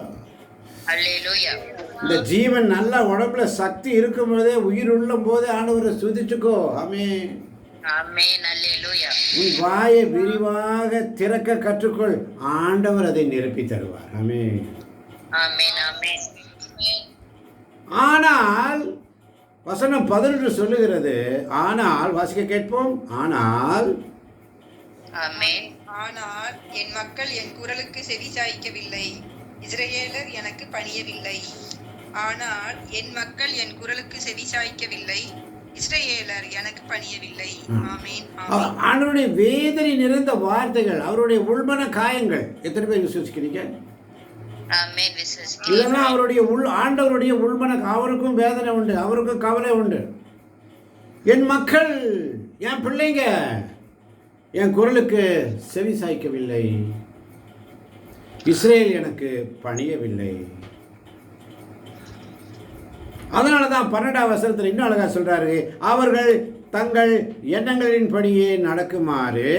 அல்லேலூயா. இந்த ஜீவன் நல்லா உடம்புல சக்தி இருக்கும் போதே உயிர் உள்ளும் போதே ஆண்டவரை துதிச்சுக்கோ. ஆமென். ஆமென். அல்லேலூயா. உன் வாயை விரிவாக திறக்க கற்றுக்கொள். ஆண்டவர் அதை நிரப்பி தருவார். ஆமென். ஆமென். ஆமென். ஆனால் வசனம் 11 சொல்லுகிறது, ஆனால் வாசிக்க கேட்போம். ஆனால் ஆமென். ஆனால் என் மக்கள் என் குரலுக்கு செவி சாய்க்கவில்லை, இஸ்ரவேலர் எனக்கு பணியவில்லை. ஆனால் என் மக்கள் என் குரலுக்கு செவி சாய்க்கவில்லை, இஸ்ரவேலர் எனக்கு பணியவில்லை. ஆமென். ஆமென். ஆண்டவருடைய வேதனை நிறைந்த வார்த்தைகள், அவருடைய உள்மன காயங்கள். எத்தனை பேர் விசுவசிக்கிறீங்க? ஆமென். விசுவாசிக்கிறேன். இதெல்லாம் அவருடைய ஆண்டவருடைய உள்மன, அவருக்கும் வேதனை உண்டு, அவருக்கும் கவலை உண்டு. என் மக்கள், என் பிள்ளைங்க என் குரலுக்கு செவி சாய்க்கவில்லை, இஸ்ரேல் எனக்கு பணியவில்லை. அதனால தான் 12ஆம் வசனத்தில் இன்னும் அழகா சொல்றாரு, அவர்கள் தங்கள் எண்ணங்களின்படியே நடக்குமாறு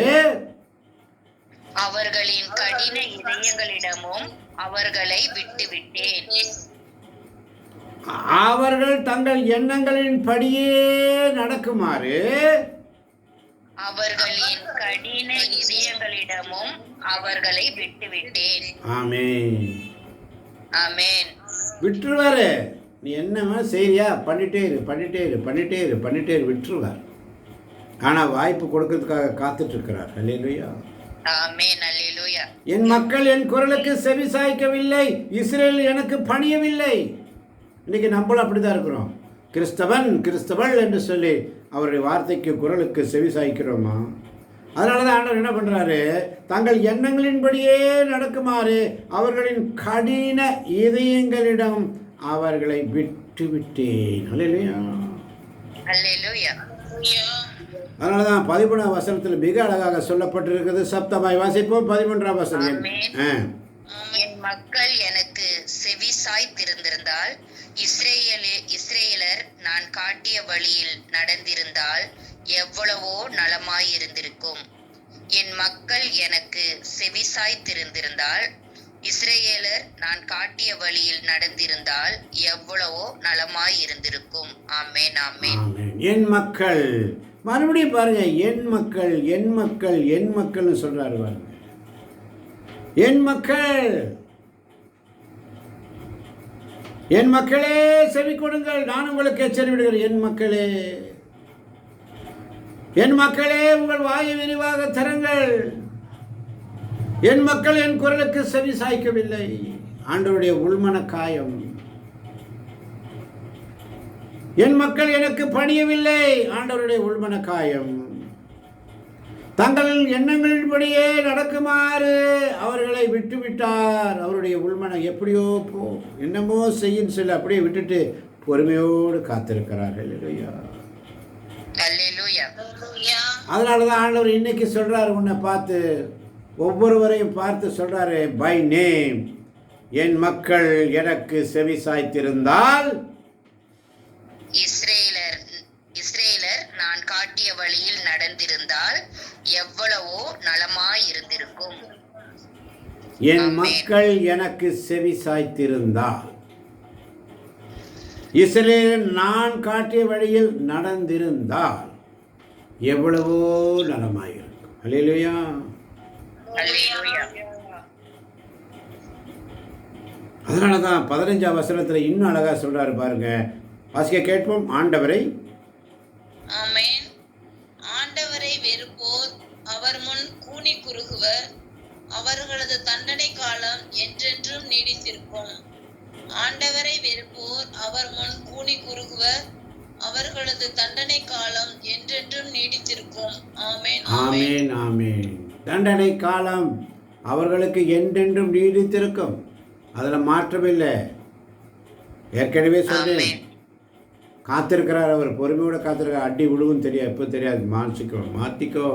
அவர்களின் கடின இதயங்களிடமும் அவர்களை விட்டுவிட்டேன். அவர்கள் தங்கள் எண்ணங்களின்படியே நடக்குமாறு அவர்களின் கடின இதயங்களிடமும் அவர்களை விட்டுவிட்டேன். ஆமென். ஆமென். விட்டுருவாரு. நீ என்னமா செய்றியா, பண்ணிட்டே இரு, பண்ணிட்டே இரு, பண்ணிட்டே இரு, பண்ணிட்டே இரு, விட்டுருவார். ஆனால் வாய்ப்பு கொடுக்கறதுக்காக காத்துட்டு இருக்கிறார். அல்லேலூயா. ஆமென். அல்லேலூயா. என் மக்கள் என் குரலுக்கு செவி சாய்க்கவில்லை, இஸ்ரேல் எனக்கு பணியவில்லை. இன்னைக்கு நம்மளும் அப்படிதான் இருக்கிறோம். கிறிஸ்தவன் கிறிஸ்தவள் என்று சொல்லி அவருடைய வார்த்தைக்கு குரலுக்கு செவி சாய்க்கிறோமா? அதனால தான் ஆண்டவர் என்ன பண்ணுறாரு, தங்கள் எண்ணங்களின்படியே நடக்குமாறு அவர்களின் கடின இதயங்களிடம் அவர்களை விட்டுவிட்டேன். அல்லேலூயா. அல்லேலூயா. அதனால தான் 13ஆம் வசனத்தில் மிக அழகாக சொல்லப்பட்டிருக்கிறது. சப்தமாய் வாசிப்போம். 13ஆம் வசனம். என் மக்கள் எனக்கு செவி சாய்த்திருந்திருந்தால், இஸ்ரேலர் நான் காட்டிய வழியில் நடந்திருந்தால் எவ்வளவோ நலமாயிருந்திருக்கும். என் மக்கள் எனக்கு செவி சாய்த்திருந்திருந்தால், இஸ்ரேலர் நான் காட்டிய வழியில் நடந்திருந்தால் எவ்வளவோ நலமாயிருந்திருக்கும். ஆமென். ஆமென். என் மக்கள், மறுபடியும் பாருங்க, என் மக்கள் என் மக்கள் என் மக்கள்னு சொல்றாரு பாருங்க. என் மக்கள், என் மக்களே செவி கொடுங்கள், நான் உங்களுக்கு எச்சரி விடுகிறேன். என் மக்களே, என் மக்களே உங்கள் வாயை விரிவாக தருங்கள். என் மக்கள் என் குரலுக்கு செவி சாய்க்கவில்லை. ஆண்டவருடைய உள்மன காயம். என் மக்கள் எனக்கு பணியவில்லை, ஆண்டவருடைய உள்மன காயம். தங்கள் எண்ணங்களின்படியே நடக்குமாறு அவர்களை விட்டுவிட்டார். அவருடைய உள்மனம் எப்படியோ போ, என்னமோ செய்யும் சொல்லி அப்படியே விட்டுட்டு பொறுமையோடு காத்திருக்கிறார்கள். அதனால தான் ஆண்டவர் இன்னைக்கு சொல்றாரு, உன்னை பார்த்து, ஒவ்வொருவரையும் பார்த்து சொல்றாரு, பை நேம், என் மக்கள் எனக்கு செவி சாய்த்திருந்தால், இஸ்ரேலர் நான் காட்டிய வழியில் நடந்திருந்தால் எவ்வளவோ நலமாயிருந்திருக்கும். என் மக்கள் எனக்கு செவி சாய்த்திருந்தால், இஸ்ரேல் நான் காட்டிய வழியில் நடந்திருந்தால் எவ்வளவோ நலமாயிருக்கும். அல்லேலூயா. அல்லேலூயா. அதனால தான் 15ஆம் வசனத்தில் இன்னும் அழகா சொல்றாரு பாருங்க. வாசிக்க கேட்போம். ஆண்டவரை, ஆமென். ஆண்டவரை வெறுப்போர் அவர் முன் கூனி குறுகுவர், அவர்களது தண்டனை காலம் என்றென்றும் நீடித்திருக்கும். ஆண்டவரை வெறுப்போர் அவர் முன் கூனி குறுகுவர், அவர்களது தண்டனை காலம் என்றென்றும் நீடித்திருக்கும். ஆமென். ஆமென். ஆமென். தண்டனை காலம் அவர்களுக்கு என்றென்றும் நீடித்திருக்கும். அதில் மாற்றமில்லை. ஏற்கனவே சொன்னேன், காத்திருக்கிறார் அவர், பொறுமையோட காத்திருக்கிறார். அடி விழுவும் தெரியாது, எப்போ தெரியாது. மாற்றிக்கோ.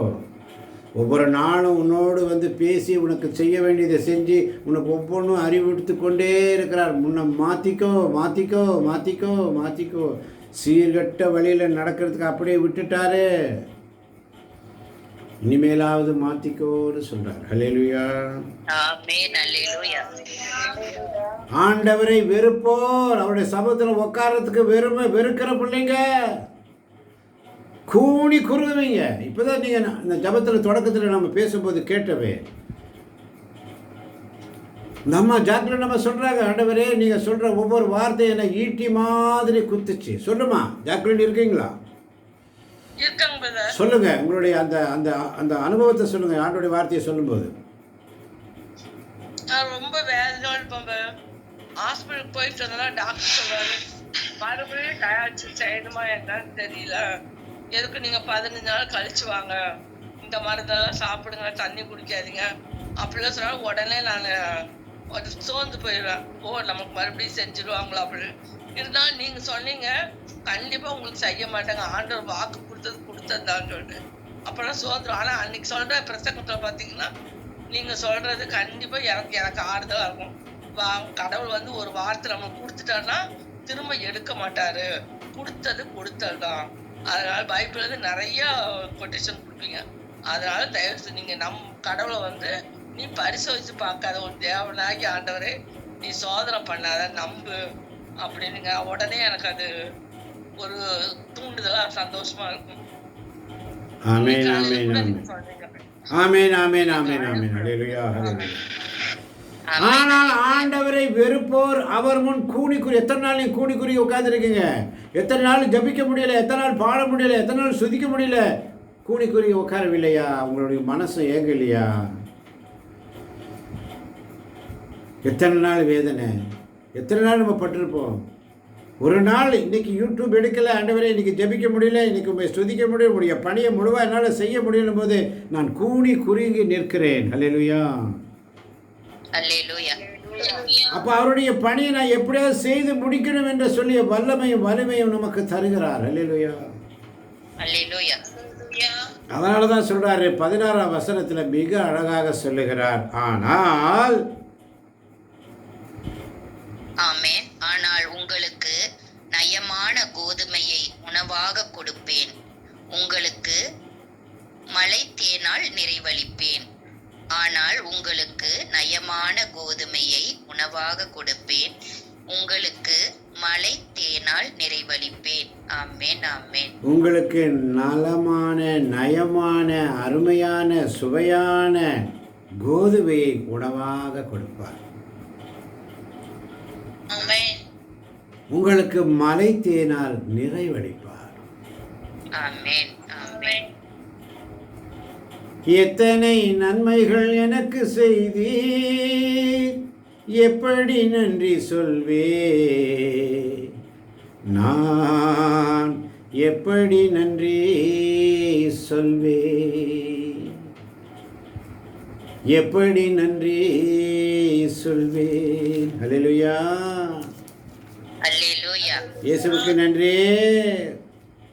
ஒவ்வொரு நாளும் உன்னோடு வந்து பேசி உனக்கு செய்ய வேண்டியதை செஞ்சு உனக்கு ஒவ்வொன்றும் அறிவுறுத்து கொண்டே இருக்கிறார். முன்ன மாற்றிக்கோ மாற்றிக்கோ மாற்றிக்கோ மாற்றிக்கோ. சீர்கட்ட வழியில் நடக்கிறதுக்கு அப்படியே விட்டுட்டாரு. இனிமேலாவது மாற்றிக்கோன்னு சொல்கிறார். ஹல்லேலூயா. ஆமென். அல்லேலூயா. ஆண்டவரை வெறுப்போர் அவருடைய சமூகத்தில் உட்காரத்துக்கு வெறுக்கிற பிள்ளைங்க கூணி குறுகுவீங்க. இப்போதான் நீங்கள் இந்த ஜபத்தில் தொடக்கத்தில் நம்ம பேசும்போது கேட்டவே நம்ம ஜாக்கிரதை நம்ம சொல்கிறாங்க, ஆண்டவரே நீங்கள் சொல்கிற ஒவ்வொரு வார்த்தையும் என்னை ஈட்டி மாதிரி குத்துச்சு. சொல்லுமா ஜாக்கிரதை இருக்கீங்களா? சொல்லுங்க உங்களுடைய அந்த அந்த அந்த அனுபவத்தை சொல்லுங்க. ஆண்டோடைய வார்த்தையை சொல்லும்போது நான் ரொம்ப வேதனையோட இருப்பேன். ஹாஸ்பிட்டலுக்கு போயிட்டு வந்தா டாக்டர் சொல்றாரு, மறுபடியும் டயாலிசிஸ் செய்யணுமா என்னன்னு தெரியல, எதுக்கு நீங்க 15 நாள் கழிச்சு வாங்க, இந்த மருந்தெல்லாம் சாப்பிடுங்க, தண்ணி குடிக்காதீங்க அப்படிலாம் சொன்னாலும் உடனே நான் சோர்ந்து போயிடுவேன். நமக்கு மறுபடியும் செஞ்சிருவாங்களா அப்படின்னு. இருந்தாலும் நீங்க சொன்னீங்க கண்டிப்பா உங்களுக்கு செய்ய மாட்டாங்க, ஆண்டவர் வாக்கு கொடுத்ததுதான்னு சொல்லிட்டு அப்பெல்லாம் சோர்ந்துரும். ஆனா அன்னைக்கு சொல்ற பிரசங்கத்துல பாத்தீங்கன்னா நீங்க சொல்றது கண்டிப்பா எனக்கு ஆறுதலா இருக்கும். கடவுள் வந்து ஒரு வார்த்தை நம்ம கொடுத்துட்டாருன்னா திரும்ப எடுக்க மாட்டாரு, கொடுத்ததுதான். அதனால பைபிள்ல இருந்து நிறைய கொட்டேஷன் கொடுப்பீங்க. அதனால தயவு நீங்க கடவுளை வந்து நீ பரிசோதிச்சு பார்க்காத ஒரு தேவனாகி ஆண்டவரே நீ சோதனை பண்ணாத நம்பு அப்படின்னுங்க. உடனே எனக்கு அது ஒரு தூண்டுதலா சந்தோஷமா இருக்கும். ஆமென் ஆமென் ஆமென் ஆமென் ஆமென் ஆமென் ஆமென். ஹல்லேலூயா ஹல்லேலூயா. ஆனால் ஆண்டவரை வெறுப்போர் அவர் முன் கூணி குறி. எத்தனை நாள் நீ கூணி குறி உட்காந்துருக்கீங்க? எத்தனை நாள் ஜபிக்க முடியல, எத்தனை நாள் பாட முடியல, எத்தனை நாள் சுதிக்க முடியல, கூணி குறி உட்காரவில்லையா? உங்களுடைய மனசு ஏங்க இல்லையா? எத்தனை நாள் வேதனை, எத்தனை நாள் நம்ம பட்டிருப்போம். ஒரு நாள் இன்னைக்கு யூடியூப் எடுக்கலை, ஆண்டவரே இன்னைக்கு ஜபிக்க முடியல, இன்னைக்கு உண்மை ஸ்துதிக்க முடியல, உடைய பணியை முழுவா என்னால் செய்ய முடியும் போது நான் கூணி குறுங்கி நிற்கிறேன். ஹல்லேலூயா. அப்போ அவருடைய பணியை நான் எப்படியாவது செய்து முடிக்கணும் என்று சொல்லிய வல்லமையும் வலிமையும் நமக்கு தருகிறார். ஹல்லேலூயா. அதனால தான் சொல்றாரு 16ஆம் வசனத்தில் மிக அழகாக சொல்லுகிறார், ஆனால் ஆமென், ஆனால் உங்களுக்கு நயமான கோதுமையை உணவாக கொடுப்பேன், உங்களுக்கு மலை தேனால் நிறைவளிப்பேன். ஆனால் உங்களுக்கு நயமான கோதுமையை உணவாக கொடுப்பேன், உங்களுக்கு மலை தேனால் நிறைவளிப்பேன். ஆமென் ஆமென். உங்களுக்கு நலமான நயமான அருமையான சுவையான கோதுமையை உணவாக கொடுப்பார். ஆமென். உங்களுக்கு மலை தேனால் நிறைவளிப்பார். ஆமென் ஆமென். எத்தனை நன்மைகள் எனக்கு செய்தீர், எப்படி நன்றி சொல்வே, நான் எப்படி நன்றி சொல்வே, எப்படி நன்றி சொல்வேன். ஹல்லேலூயா. அல்லேலூயா. இயேசுவுக்கு நன்றி.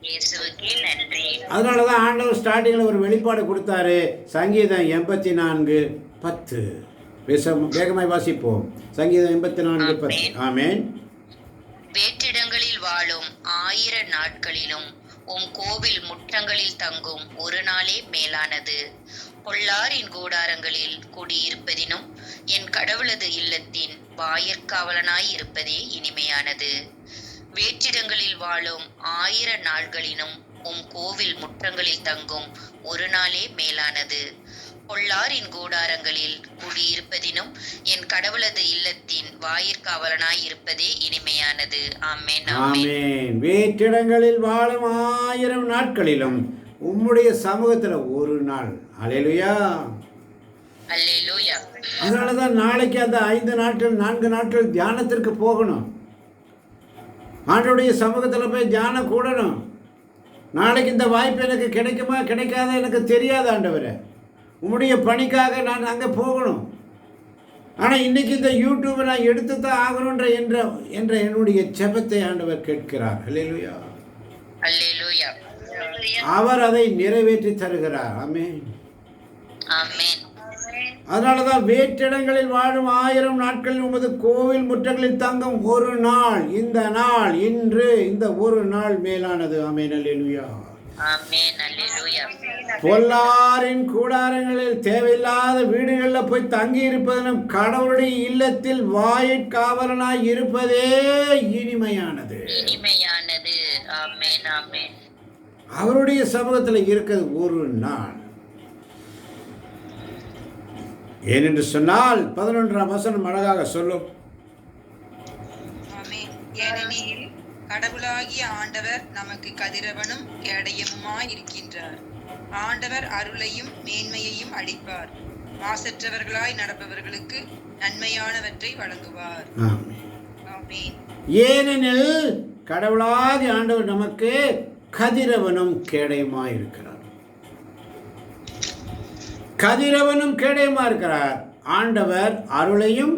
இயேசுவுக்கே நன்றி. அதனால தான் ஆண்டவர் ஸ்டார்டிங்கில் ஒரு வெளிப்பாடு கொடுத்தாரு. சங்கீதம் 84:10. வேகமாய் வாசிப்போம். சங்கீதம் 84:10. ஆமென். வேற்றிடங்களில் வாழும் 1000 நாட்களிலும் உம் கோவில் முற்றங்களில் தங்கும் ஒரு நாளே மேலானது. பொல்லாரின் கூடாரங்களில் குடியிருப்பதினும் என் கடவுளது இல்லத்தின் வாயிற்காவலனாய் இருப்பதே இனிமையானது. வேற்றிடங்களில் வாழும் 1000 நாள்களினும் உம் கோவில் முற்றங்களில் தங்கும் ஒரு நாளே மேலானது. பொல்லாரின் கூடாரங்களில் குடியிருப்பதினும் என் கடவுளது இல்லத்தின் வாயிற்காவலனாய் இருப்பதே இனிமையானது. ஆமென் ஆமென். வேற்றிடங்களில் வாழும் 1000 நாட்களிலும் உம்முடைய சமூகத்தில் ஒரு நாள். அல்லேலூயா. அல்லேலூயா. அதனால தான் நாளைக்கு அந்த 5 நாட்கள் 4 நாட்கள் தியானத்திற்கு போகணும். ஆண்டவருடைய சமூகத்தில் போய் தியானம் கூடணும். நாளைக்கு இந்த வாய்ப்பு எனக்கு கிடைக்குமா கிடைக்காத எனக்கு தெரியாது ஆண்டவரே. உம்முடைய பணிக்காக நான் அங்கே போகணும். ஆனால் இன்றைக்கி இந்த யூடியூப்பை நான் எடுத்து தான் ஆகணுன்ற என்ற என்னுடைய ஜெபத்தை ஆண்டவர் கேட்கிறார். அல்லேலூயா. அல்லேலூயா. அவர் அதை நிறைவேற்றி தருகிறார். ஆமென். ஆமென். அதனாலதான் வேற்றிடங்களில் வாழும் 1000 நாட்களில் உமது கோவில் முற்றங்களில் தங்கும் ஒரு நாள், இந்த நாள் இன்று, இந்த ஒரு நாள் மேலானது. ஆமென். அல்லேலூயா. ஆமென். அல்லேலூயா. பொல்லாரின் கூடாரங்களில் தேவையில்லாத வீடுகளில் போய் தங்கி இருப்பதனும் கடவுளுடைய இல்லத்தில் வாயிற்காவலனாய் இருப்பதே இனிமையானது. இனிமையானது. ஆமென். ஆமென். அவருடைய சமூகத்தில் இருக்கிறது ஒரு நாள். ஏனென்று சொன்னால் 11ஆம் வசனம் அழகாக சொல்லும். ஆமென். ஏனெனில் கடவுளாகிய ஆண்டவர் நமக்கு கதிரவனும் கேடயமுமாய் இருக்கின்றார். ஆண்டவர் அருளையும் மேன்மையையும் அளிப்பார். மாசற்றவர்களாய் நடப்பவர்களுக்கு நன்மையானவற்றை வழங்குவார். ஆமென். ஆமென். ஏனெனில் கடவுளாகிய ஆண்டவர் நமக்கு கதிரவனும் கேடயமாய் இருக்கிறார். கதிரவனும் கேடயமா இருக்கிறார். ஆண்டவர் அருளையும்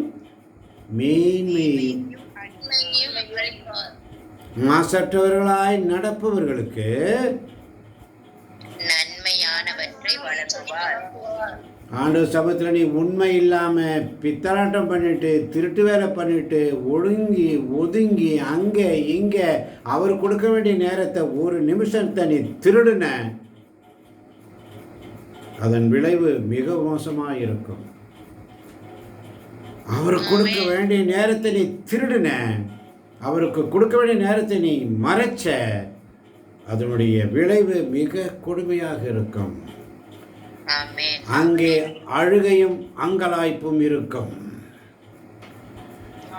மேன்மையையும் மாசற்றவர்களாய் நடப்பவர்களுக்கு நன்மையானவற்றை வழங்குவார். ஆண்டவர் சமூகத்தில் நீ உண்மை இல்லாமல் பித்தலாட்டம் பண்ணிட்டு திருட்டு வேலை பண்ணிட்டு ஒதுங்கி அங்கே இங்கே அவர் கொடுக்க வேண்டிய நேரத்தை ஒரு நிமிஷத்தை நீ திருடுன, அதன் விளைவு மிக மோசமாக இருக்கும். அவருக்கு கொடுக்க வேண்டிய நேரத்தை நீ திருடுன, அவருக்கு கொடுக்க வேண்டிய நேரத்தை நீ மறைச்ச, அதனுடைய விளைவு மிக கொடுமையாக இருக்கும். ஆமென். அங்கே அழுகையும் அங்கலாய்ப்பும் இருக்கும்.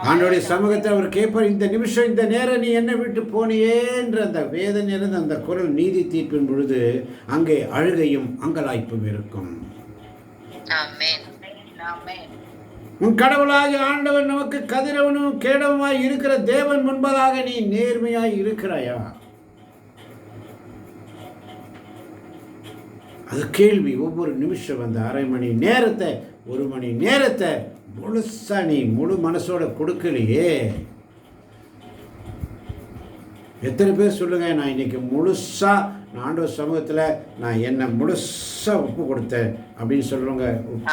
ஆண்டவருடைய சமூகத்தை அவர் கேட்பார், இந்த நிமிஷம் இந்த நேரம் நீ என்ன விட்டு போனியே என்ற அந்த வேதனை இருந்த அந்த குரல் நீதி தீர்ப்பின் பொழுது அங்கே அழுகையும் அங்கலாய்ப்பும் இருக்கும். ஆமென். ஆமென். உன் கடவுளாகிய ஆண்டவர் நமக்கு கதிரவனும் கேடவுமாய் இருக்கிற தேவன் முன்பதாக நீ நேர்மையாய் இருக்கிறாயா? அது கேள்வி. ஒவ்வொரு நிமிஷம் அந்த அரை மணி நேரத்தை, ஒரு மணி நேரத்தை முழுசா நீ முழு மனசோட கொடுக்கலையே. எத்தனை பேர் சொல்லுங்க, நான் இன்னைக்கு முழுசா நான் ஆண்டவர் சமூகத்தில் நான் என்ன முழுசா ஒப்பு கொடுத்தேன் அப்படின்னு சொல்லுங்க.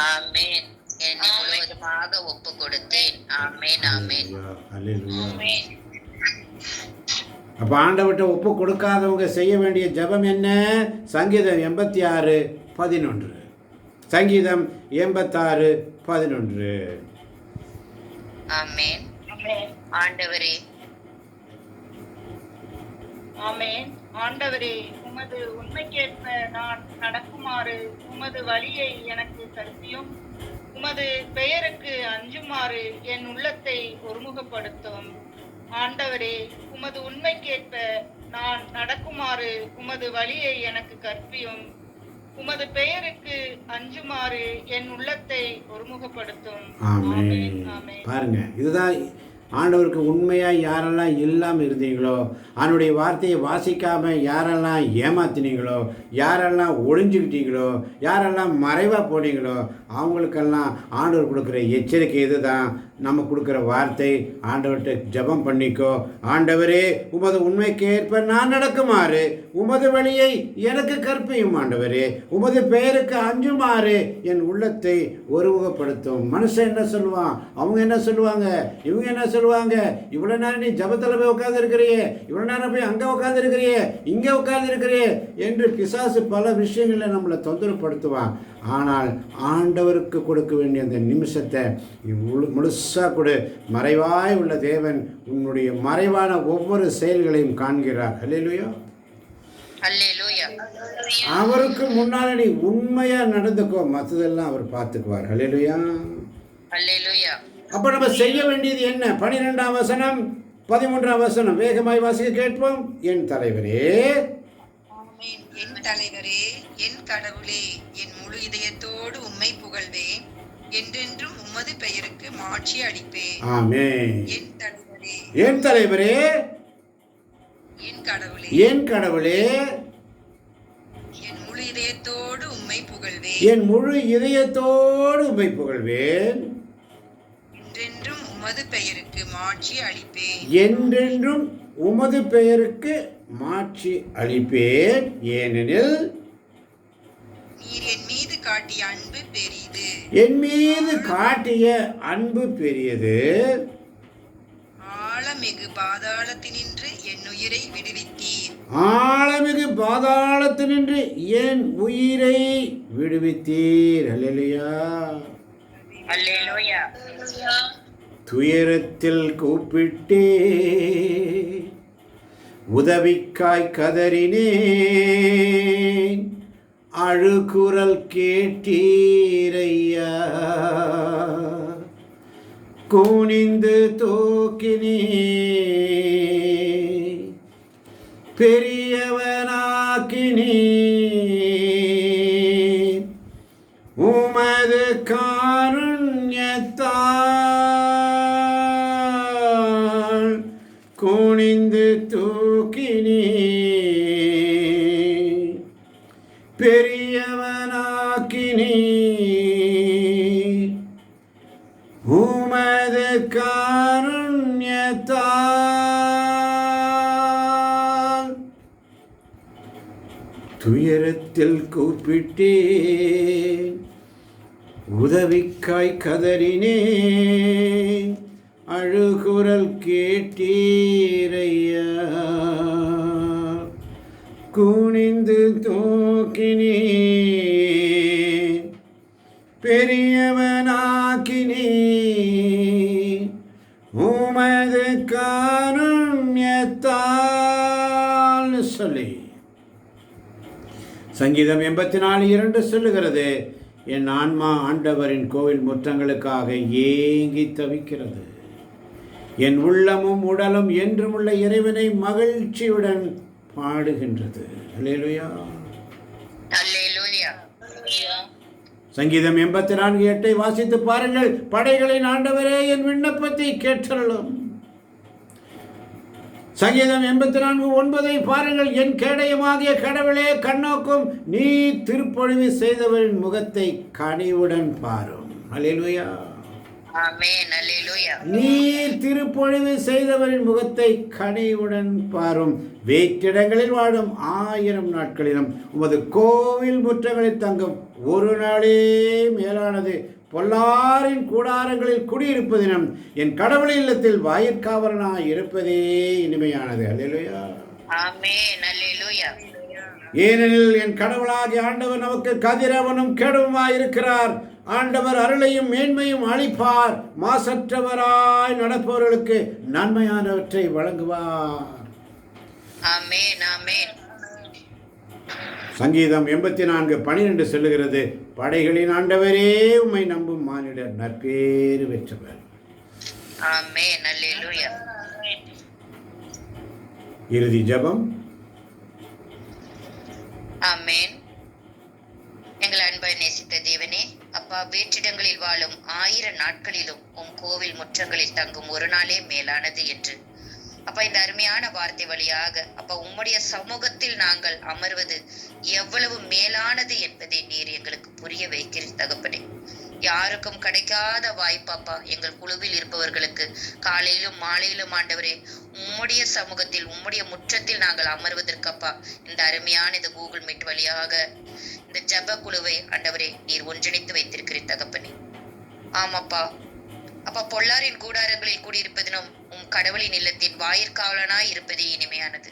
ஆமென். என்னை முழுவதுமாக ஒப்பு கொடுத்தேன். ஆமென். ஆமென். அல்லேலூயா. அப்போ ஆண்டவர்கிட்ட ஒப்பு கொடுக்காதவங்க செய்ய வேண்டிய ஜெபம் என்ன? சங்கீதம் 86:11. சங்கீதம் 86:11. ஆமென். ஆண்டவரே. ஆமென். ஆண்டவரே, உமது உண்மைக்கேற்ப நான் நடக்குமாறு உமது வழியை எனக்கு கற்பியும். உமது பெயருக்கு அஞ்சுமாறு என் உள்ளத்தை ஒருமுகப்படுத்தும். ஆண்டவரே, உமது உண்மைக்கேற்ப நான் நடக்குமாறு உமது வழியை எனக்கு கற்பியும். உமது பெயருக்கு அஞ்சுமாறு என் உள்ளத்தை ஒருமுகப்படுத்தும். ஆமென். ஆமென். பாருங்க, இதுதான் ஆண்டவருக்கு உண்மையாக யாரெல்லாம் இல்லாமல் இருந்தீங்களோ, அவனுடைய வார்த்தையை வாசிக்காமல் யாரெல்லாம் ஏமாத்தினீங்களோ, யாரெல்லாம் ஒழிஞ்சுக்கிட்டீங்களோ, யாரெல்லாம் மறைவாக போனீங்களோ, அவங்களுக்கெல்லாம் ஆண்டவர் கொடுக்குற எச்சரிக்கை இதுதான். நம்ம கொடுக்குற வார்த்தை, ஆண்டவர்கிட்ட ஜெபம் பண்ணிக்கோ. ஆண்டவரே, உமது உண்மைக்கு ஏற்ப நான் நடக்குமாறு உமது வழியை எனக்கு கற்பியும். ஆண்டவரே, உமது பெயருக்கு அஞ்சுமாறு என் உள்ளத்தை ஒருமுகப்படுத்தும். மனுஷன் என்ன சொல்லுவான், அவங்க என்ன சொல்லுவாங்க, இவங்க என்ன சொல்லுவாங்க, இவ்வளோ நேரம் நீ ஜபத்தில் போய் உட்காந்து இருக்கிறியே, இவ்வளோ நேரம் போய் அங்கே உட்காந்து இருக்கிறியே, இங்கே உட்காந்து இருக்கிறியே என்று பிசாசு பல விஷயங்களை நம்மளை தொந்தரப்படுத்துவான். ஆனால் ஆண்டவருக்கு கொடுக்க வேண்டிய அந்த நிமிஷத்தை முழுசாக கொடு. மறைவாய் உள்ள தேவன் உன்னுடைய மறைவான ஒவ்வொரு செயல்களையும் காண்கிறார். அல்லேலூயா. அல்லேலூயா. அவருக்கு முன்னால் நீ உண்மையா நடந்துக்கோ, மற்றதெல்லாம் அவர் பார்த்துக்குவார். அல்லேலூயா. அல்லேலூயா. அப்ப நம்ம செய்ய வேண்டியது என்ன? 12ஆம் வசனம் 13ஆம் வசனம் வேகமாய் வாசிக்க கேட்போம். என் தலைவரே, ஆமென். என் தலைவரே, என் கடவுளே, என் முழு இதயத்தோடு உம்மை புகழ்வேன். என்றென்றும் உமது பெயருக்கு மாட்சி அளிப்பேன். ஆமென். என் தலைவரே, என் தலைவரே, என் கடவுளே, என் கடவுளே, என் முழு இதயத்தோடு உம்மை புகழ்வேன். என் முழு இதயத்தோடு உம்மை புகழ்வேன். என்றென்றும் உமது பெயருக்கு மாட்சி அளிப்பேன். என்றென்றும் உமது பெயருக்கு மாட்சி அளிப்பேன். ஏனெனில் நீர் என் மீது காட்டிய அன்பு பெரிது. என் மீது காட்டிய அன்பு பெரியது. ஆழமிகு பாதாளத்தினின்று என் உயிரை விடுவித்தீர். ஆழமிகு பாதாளத்தினின்று என் உயிரை விடுவித்தீர். அல்லேலூயா. அல்லேலூயா. துயரத்தில் கூப்பிட்டே உதவிக்காய் கதறினேன், அழுகுரல் கேட்டீரையா. குனிந்து தூக்கினே பெரியவனாக்கினே, உமது காருண்யத்தால் குனிந்து தூக்கினே பெரியவனாக்கினே, உமது காருண்யத்தால். துயரத்தில் கூப்பிட்டேன், உதவிக்காய் கதறினேன், அழுகுரல் கேட்டீரையா. குனிந்து தூக்கினே பெரியவனாக்கினே, உமது காருண்யத்தால் சொல்லி. சங்கீதம் 84:2 சொல்லுகிறது, என் ஆன்மா ஆண்டவரின் கோவில் முற்றங்களுக்காக ஏங்கி தவிக்கிறது. என் உள்ளமும் உடலும் என்றுமுள்ள இறைவனை மகிழ்ச்சியுடன் பாடுகின்றது. அல்லேலூயா. அல்லேலூயா. சங்கீதம் 84:8 வாசித்து பாருங்கள். படைகளின் ஆண்டவரே, என் விண்ணப்பத்தை கேட்டருளும். சங்கீதம் 84:9 பாருங்கள். என் கேடயமாகிய கடவுளே, கண்ணோக்கும் நீ திருப்பொழிவு செய்தவரின் முகத்தை கனிவுடன் பாரும். அல்லேலூயா. ஆமென். அல்லேலூயா. நீர் திருப்பொழிவு செய்தவரின் முகத்தை கனிவுடன் பாரும். வேற்றிடங்களில் வாழும் 1000 நாட்களிலும் உமது கோவில் முற்றங்களில் தங்கும் ஒரு நாளே மேலானது. பொல்லாரின் கூடாரங்களில் குடியிருப்பதினம் என் கடவுள் இல்லத்தில் வாயிற்காவலனாய் இருப்பதே இனிமையானது. அல்லேலூயா. ஆமென். அல்லேலூயா. ஏனெனில் என் கடவுளாகிய ஆண்டவர் நமக்கு கதிரவனும் கெடுவுமாய் இருக்கிறார். ஆண்டவர் அருளையும் மேன்மையும் அளிப்பார். மாசற்றவராய் நடப்பவர்களுக்கு நன்மையானவற்றை வழங்குவார். ஆமென். ஆமென். சங்கீதம் 84:12 சொல்லுகிறது, படைகளின் ஆண்டவரே, உம்மை நம்பும் மானிடர் நற்பேறு பெற்றவர். ஆமென். அல்லேலூயா. இறுதி ஜெபம். ஆமென். எங்கள் அன்பை நேசித்த தேவனே, அப்பா, வேற்றிடங்களில் வாழும் 1000 நாட்களிலும் உம் கோவில் முற்றங்களில் தங்கும் ஒரு நாளே மேலானது என்று அப்பா, இந்த அருமையான வார்த்தை வழியாக அப்பா, உம்முடைய சமூகத்தில் நாங்கள் அமர்வது எவ்வளவு மேலானது என்பதை நீர் எங்களுக்கு புரிய வைக்கிறீர் தகப்பனே. யாருக்கும் கிடைக்காத வாய்ப்பாப்பா, எங்கள் குழுவில் இருப்பவர்களுக்கு காலையிலும் மாலையிலும் ஆண்டவரே, உம்முடைய சமூகத்தில் உம்முடைய முற்றத்தில் நாங்கள் அமர்வதற்கப்பா, இந்த அருமையான இந்த கூகுள் மீட் வழியாக இந்த ஜெப குழுவை ஆண்டவரே நீர் ஒன்றிணைத்து வைத்திருக்கிறீர் தகப்பனே. ஆமாப்பா அப்பா, பொல்லாரின் கூடாரங்களில் கூடியிருப்பதினும் உம் கடவுளின் இல்லத்தின் வாயிற்காவலனாய் இருப்பதே இனிமையானது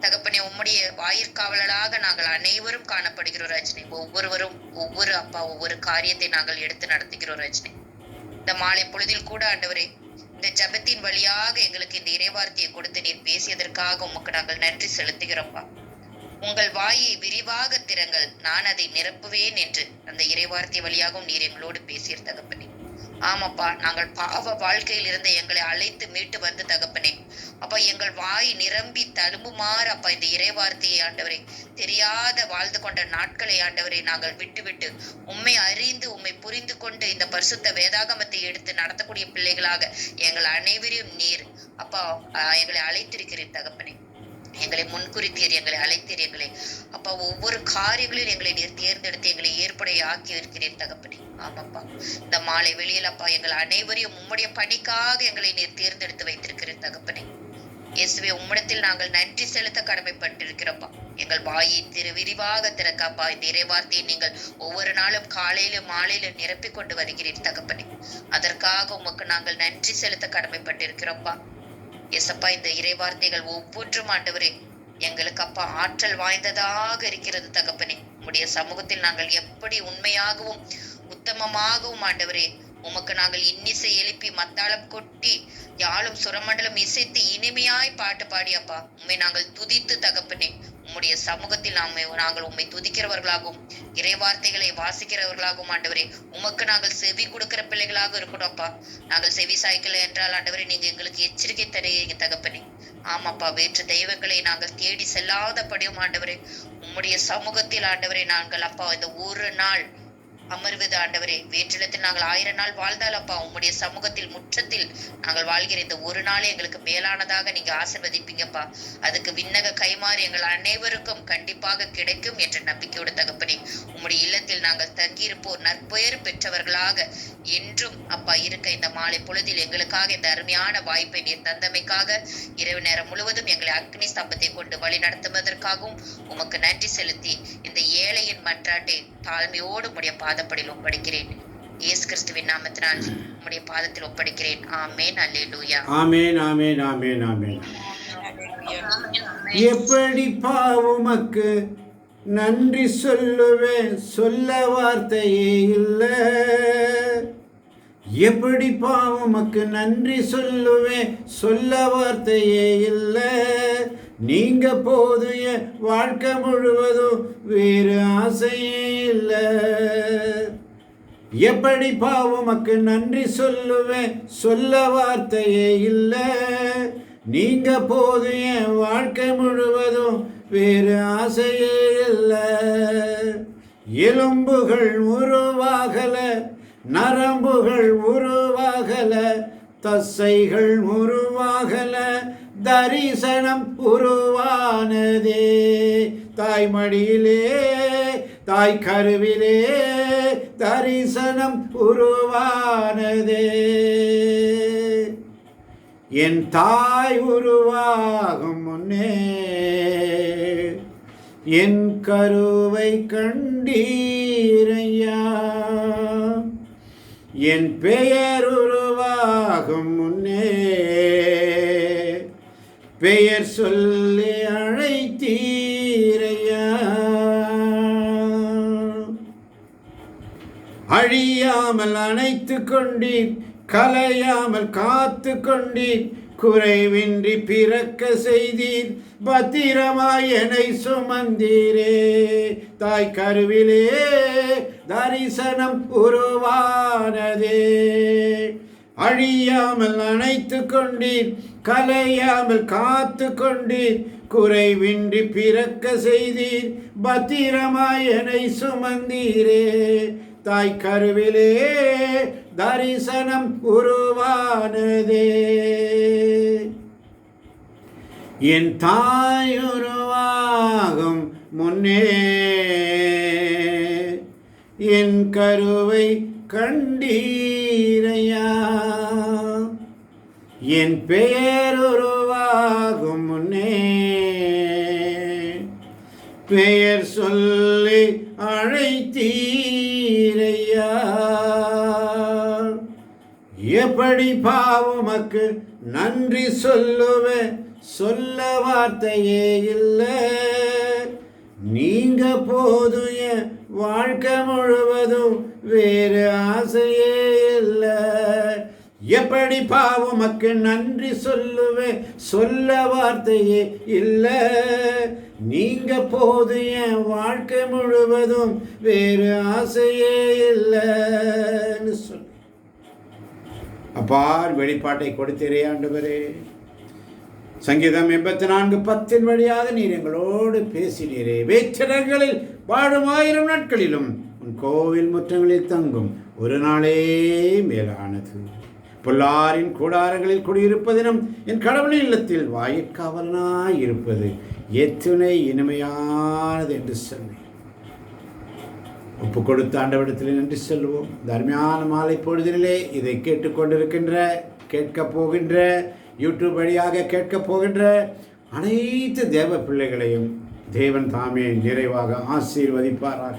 தகப்பனே. உம்முடைய வாயிற்காவலராக நாங்கள் அனைவரும் காணப்படுகிறோம் ரஜினி. ஒவ்வொருவரும் ஒவ்வொரு காரியத்தை நாங்கள் எடுத்து நடத்துகிறோம் ரஜினி. இந்த மாலை பொழுதில் கூட ஆண்டவரே, இந்த ஜெபத்தின் வழியாக எங்களுக்கு இந்த இறைவார்த்தையை கொடுத்து நீர் பேசியதற்காக உமக்கு நாங்கள் நன்றி செலுத்துகிறோம்ப்பா. உங்கள் வாயை விரிவாக திறங்கள், நான் அதை நிரப்புவேன் என்று அந்த இறைவார்த்தை வழியாகவும் நீர் எங்களோடு பேசிய தகப்பனே. ஆமாப்பா, நாங்கள் பாவ வாழ்க்கையில் இருந்து எங்களை அழைத்து மீட்டு வந்து தகப்பனே அப்பா, எங்கள் வாய் நிரம்பி தழும்புமாறு அப்பா, இந்த இறைவார்த்தையை ஆண்டவரை தெரியாத வாழ்ந்து கொண்ட நாட்களை ஆண்டவரை நாங்கள் விட்டு உம்மை அறிந்து உம்மை புரிந்து கொண்டு இந்த பரிசுத்த வேதாகமத்தை எடுத்து நடத்தக்கூடிய பிள்ளைகளாக எங்கள் அனைவரையும் நீர் அப்பா எங்களை அழைத்திருக்கிறீர் தகப்பனே. எங்களை முன்குறித்தீர், எங்களை அழைத்தீர், எங்களை அப்பா ஒவ்வொரு காரியங்களில் எங்களை நீர் தேர்ந்தெடுத்து எங்களை ஏற்புடைய ஆக்கி இருக்கிறீர் தகப்பனே. ஆமாப்பா, இந்த மாலை வெளியில் அப்பா எங்கள் அனைவரையும் உம்முடைய பணிக்காக எங்களை நீர் தேர்ந்தெடுத்து வைத்திருக்கிறீர் தகப்பனே. இயேசுவே, உம்மிடத்தில் நாங்கள் நன்றி செலுத்த கடமைப்பட்டிருக்கிறோம்ப்பா. எங்கள் வாயை விரிவாக திறக்காப்பா. இந்த இறைவார்த்தையை நீங்கள் ஒவ்வொரு நாளும் காலையிலும் மாலையிலும் நிரப்பிக் கொண்டு வருகிறீர் தகப்பனே. அதற்காக உமக்கு நாங்கள் நன்றி செலுத்த கடமைப்பட்டிருக்கிறோம்ப்பா. எசப்பா, இந்த இறைவார்த்தைகள் ஒவ்வொன்றும் ஆண்டவரே எங்களுக்கு அப்பா ஆற்றல் வாய்ந்ததாக இருக்கிறது தகப்பனே. உம்முடைய சமூகத்தில் நாங்கள் எப்படி உண்மையாகவும் உத்தமமாகவும் ஆண்டவரே உமக்கு நாங்கள் இன்னிசை எழுப்பி மத்தாளம் கொட்டி யாழும் சுரமண்டலம் இசைத்து இனிமையாய் பாட்டு பாடி அப்பா உண்மை நாங்கள் துதித்து தகப்பனே உம்முடைய சமூகத்தில் நாங்கள் உண்மை துதிக்கிறவர்களாகவும் இறைவார்த்தைகளை வாசிக்கிறவர்களாகவும் ஆண்டவரே உமக்கு நாங்கள் செவி கொடுக்கிற பிள்ளைகளாக இருக்கணும் அப்பா. நாங்கள் செவி சாய்க்கல என்றால் ஆண்டவரே நீங்க எங்களுக்கு எச்சரிக்கை தருவீங்க தகப்பனே. ஆமாப்பா, வேற்று தெய்வங்களை நாங்கள் தேடி செல்லாதபடியும் ஆண்டவரே உம்முடைய சமூகத்தில் ஆண்டவரே நாங்கள் அப்பா இந்த ஒரு நாள் அமர்வது ஆண்டவரே. வேற்றிடத்தில் நாங்கள் 1000 நாள் வாழ்ந்தால் அப்பா உம்முடைய சமூகத்தில் முற்றத்தில் நாங்கள் வாழ்கிற இந்த ஒரு நாளே எங்களுக்கு மேலானதாக நீங்க ஆசீர்வதிப்பீங்கப்பா. அதுக்கு விண்ணக கைமாறு எங்கள் அனைவருக்கும் கண்டிப்பாக கிடைக்கும் என்ற நம்பிக்கையோட தகப்பனே உம்முடைய இல்லத்தில் நாங்கள் தங்கியிருப்போர் நற்பெயர் பெற்றவர்களாக என்றும் அப்பா இருக்க இந்த மாலை பொழுதில் எங்களுக்காக இந்த அருமையான வாய்ப்பை நீர் தந்தமைக்காக இரவு நேரம் முழுவதும் எங்களை அக்னி ஸ்தம்பத்தை கொண்டு வழி நடத்துவதற்காகவும் உமக்கு நன்றி செலுத்தி இந்த ஏழையின் மன்றாட்டை தாழ்மையோடு உம்முடைய பாதப்படியில் ஒப்படைக்கிறேன். இயேசு கிறிஸ்துவின் நாமத்தினால் உம்முடைய பாதத்தில் ஒப்படைக்கிறேன். ஆமென். அல்லேலூயா. ஆமென், ஆமென், ஆமென், ஆமென். எப்படிப்பா உமக்கு நன்றி சொல்லுவேன், சொல்ல வார்த்தையே இல்லை. எப்படிப்பா உமக்கு நன்றி சொல்லுவேன், சொல்ல வார்த்தையே இல்லை. நீங்க போது என் வாழ்க்கை முழுவதும் வேறு ஆசையே இல்லை. எப்படிப்பா உமக்கு நன்றி சொல்லுவேன், சொல்ல வார்த்தையே இல்லை. நீங்க போது என் வாழ்க்கை முழுவதும் வேறு ஆசையே இல்லை. எலும்புகள் உருவாகல, நரம்புகள் உருவாகல, தசைகள் உருவாகல, தரிசனம் உருவானதே. தாய்மடியிலே தாய் கருவிலே தரிசனம் உருவானதே. என் தாய் உருவாகும் முன்னே என் கருவை கண்டீரையா. என் பெயர் உருவாகும் முன்னே பெயர் சொல்லி அழைத்தீரையா. அழியாமல் அணைத்து கொண்டீர், கலையாமல் காத்து கொண்டீர், குறைவின்றி பிறக்க செய்தீர், பத்திரமாய் என்னை சுமந்தீரே. தாய் கருவிலே தரிசனம் உருவானதே. அழியாமல் அணைத்து கொண்டீர், கலையாமல் காத்து கொண்டீர், குறைவின்றி பிறக்க செய்தீர், பத்திரமாய் என்னை சுமந்தீரே. தாய் கருவிலே தரிசனம் உருவானதே. என் தாய் உருவாகும் முன்னே என் கருவை கண்டீரையா. என் பெயர் உருவாகும் முன்னே பெயர் சொல்லி அழைத்தீரையா. எப்படி பாவமக்கு நன்றி சொல்லுவேன், சொல்ல வார்த்தையே இல்லை. நீங்க போது என் வாழ்க்கை முழுவதும் வேறு ஆசையே இல்லை. எப்படி பாவமக்கு நன்றி சொல்லுவேன், சொல்ல வார்த்தையே இல்லை. நீங்க போது என் வாழ்க்கை முழுவதும் வேறு ஆசையே இல்லைன்னு சொல்லு. அப்பார் வெளிப்பாட்டை கொடுத்தீரே ஆண்டவரே. சங்கீதம் 84:10 வழியாக நீர் எங்களோடு பேசினீரே. வேற்றிடங்களில் வாழும் 1000 நாட்களிலும் உன் கோவில் முற்றங்களில் தங்கும் ஒரு நாளே மேலானது. பொல்லாரின் கூடாரங்களில் குடியிருப்பதினும் என் கடவுளின் இல்லத்தில் வாயிற்காவலனாய் இருப்பது எத்துணை இனிமையானது என்று சொன்னேன். ஒப்பு கொடுத்த ஆண்டவரிடத்தில் நன்றி சொல்லுவோம். தர்மையான மாலை பொழுதிலே இதை கேட்டுக்கொண்டிருக்கின்ற, கேட்க போகின்ற யூடியூப் வழியாக கேட்கப் போகின்ற அனைத்து தேவ பிள்ளைகளையும் தேவன் தாமே நிறைவாக ஆசீர்வதிப்பாராக.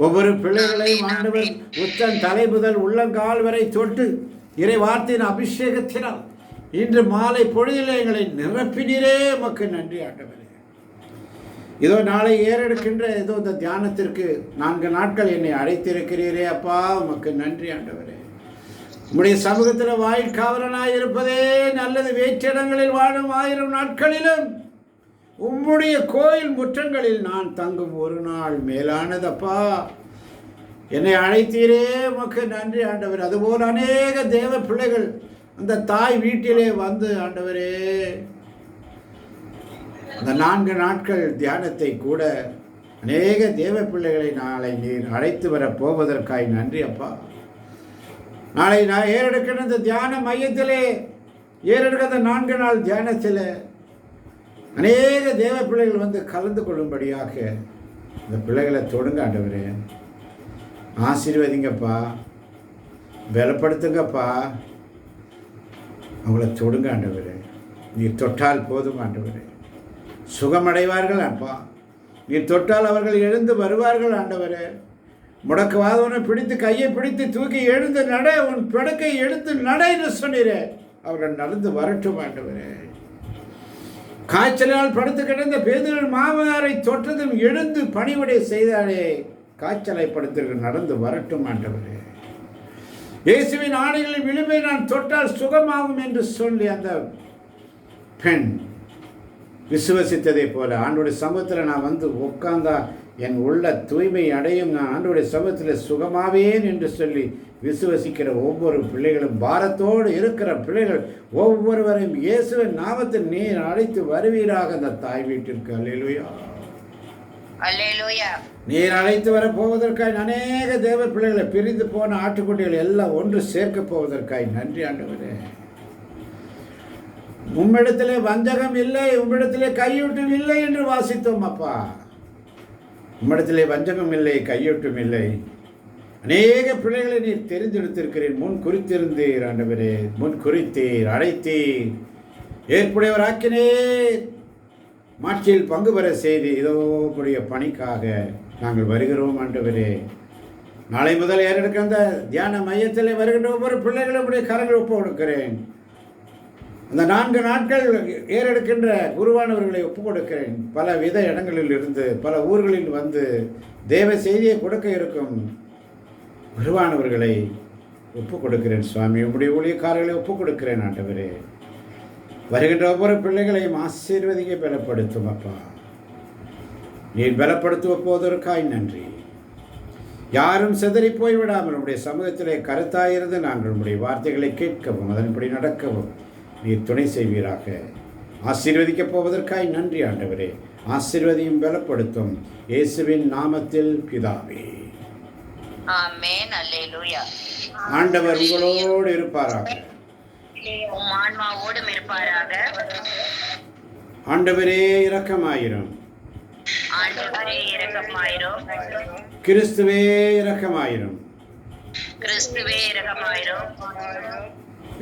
ஒவ்வொரு பிள்ளைகளையும் ஆண்டவர் உச்சன் தலை முதல் உள்ளங்கால் வரை தொட்டு இறை வார்த்தையின் அபிஷேகத்தினால் இன்று மாலை பொழுதிலே எங்களை நிரப்பினீரே உமக்கு நன்றி ஆண்டவரே. இதோ நாளை ஏறெடுக்கின்ற ஏதோ இந்த தியானத்திற்கு 4 நாட்கள் என்னை அழைத்திருக்கிறீரே அப்பா, உமக்கு நன்றி ஆண்டவரே. உம்முடைய சமூகத்தில் வாயில் காவலனாய் இருப்பதே நல்லது. வேற்றிடங்களில் வாழும் 1000 நாட்களிலும் உம்முடைய கோயில் முற்றங்களில் நான் தங்கும் ஒரு நாள் மேலானதப்பா. என்னை அழைத்தீரே உமக்கு நன்றி ஆண்டவர். அதுபோல் அநேக தேவ பிள்ளைகள் அந்த தாய் வீட்டிலே வந்து ஆண்டவரே அந்த 4 நாட்கள் தியானத்தை கூட அநேக தேவ பிள்ளைகளை நாளை நீர் அழைத்து வர போவதற்காய் நன்றி அப்பா. நாளை நான் ஏறெடுக்கிற இந்த தியான மையத்திலே ஏறெடுக்கிற 4 நாள் தியானத்தில் அநேக தேவ பிள்ளைகள் வந்து கலந்து கொள்ளும்படியாக இந்த பிள்ளைகளை தொடுங்க ஆண்டவரே. ஆசீர்வதிங்கப்பா, பலப்படுத்துங்கப்பா, அவங்கள தொடுங்க ஆண்டவரே. நீர் தொட்டால் போதும் ஆண்டவரே, சுகமடைவார்கள் அப்பா. நீர் தொட்டால் அவர்கள் எழுந்து வருவார்கள் ஆண்டவரே. முடக்குவாதவனை பிடித்து கையை பிடித்து தூக்கி எழுந்து நட, உன் பிடக்கை எடுத்து நட என்று சொன்னீரே, அவர்கள் நடந்து வரட்டும் ஆண்டவரே. காய்ச்சலால் படுத்து கிடந்த பேதுரு மாமனாரை தொட்டதும் எழுந்து பணிவிடை செய்தாலே, காய்ச்சலை படுத்திற்கு நடந்து வரட்டும் ஆண்டவரே. இயேசுவின் ஆணைகளின் விளிம்பை நான் தொட்டால் சுகமாகும் என்று சொல்லி அந்த பெண் விசுவசித்ததை போல ஆண்டோடைய சமூகத்தில் நான் வந்து உட்கார்ந்தா என் உள்ள தூய்மை அடையும், நான் ஆண்டோடைய சமூகத்தில் சுகமாவேன் என்று சொல்லி விசுவசிக்கிற ஒவ்வொரு பிள்ளைகளும், பாரத்தோடு இருக்கிற பிள்ளைகள் ஒவ்வொருவரையும் இயேசுவின் நாமத்தில் நீர் அழைத்து வருவீராக அந்த தாய் வீட்டிற்கு. அல்லேலூயா, அல்லேலூயா. நீர் அழைத்து வர போவதற்காய் அநேக தேவ பிள்ளைகளை, பிரிந்து போன ஆட்டுக்குட்டிகள் எல்லாம் ஒன்று சேர்க்க போவதற்காய் நன்றி ஆண்டவரே. உம்மிடத்திலே வஞ்சகம் இல்லை, உம்மிடத்திலே கையூட்டும் இல்லை என்று வாசித்தோம் அப்பா. உம்மிடத்திலே வஞ்சகம் இல்லை, கையூட்டும் இல்லை. அநேக பிள்ளைகளை நீர் தெரிந்தெடுத்திருக்கிறீர், முன் குறித்திருந்தீர் ஆண்டவரே, முன் குறித்தீர், அழைத்தீர், ஏற்புடையவராக்கினீர், மாட்சியில் பங்கு பெற செய்து இதோ உடைய பணிக்காக நாங்கள் வருகிறோம் ஆண்டவரே. நாளை முதல் ஏறெடுக்க அந்த தியான மையத்தில் வருகின்ற ஒவ்வொரு பிள்ளைகளும் உடைய கரங்கள் ஒப்பு கொடுக்கிறேன். அந்த 4 நாட்கள் ஏறெடுக்கின்ற குருவானவர்களை ஒப்புக் கொடுக்கிறேன். பல வித இடங்களில் இருந்து பல ஊர்களில் வந்து தேவ செய்தியை கொடுக்க இருக்கும் குருவானவர்களை ஒப்புக் கொடுக்கிறேன் சுவாமி. உங்களுடைய ஊழியக்காரர்களை ஒப்புக் கொடுக்கிறேன் ஆண்டவரே. வருகின்ற ஒவ்வொரு பிள்ளைகளையும் ஆசீர்வதிக்க பலப்படுத்தும் அப்பா. நீர் பலப்படுத்துவ போவதற்காய் நன்றி. யாரும் சிதறி போய்விடாமல் நம்முடைய சமூகத்திலே கருத்தாயிருந்து நாங்கள் நம்முடைய வார்த்தைகளை கேட்கவும் அதன்படி நடக்கவும் நீர் துணை செய்வீராக. ஆசீர்வதிக்கப் போவதற்காய் நன்றி ஆண்டவரே. ஆசீர்வதியும் பலப்படுத்தும் இயேசுவின் நாமத்தில் பிதாவே, ஆமென். அல்லேலூயா. ஆண்டவர் உங்களோடு இருப்பாராக. உம் ஆன்மாவோடும் இருப்பாராக. ஆண்டவரே இரக்கமாயிரும். ஆண்டவரே இரக்கமாயிரும். கிறிஸ்துவே இரக்கமாயிரும். கிறிஸ்துவே இரக்கமாயிரும்.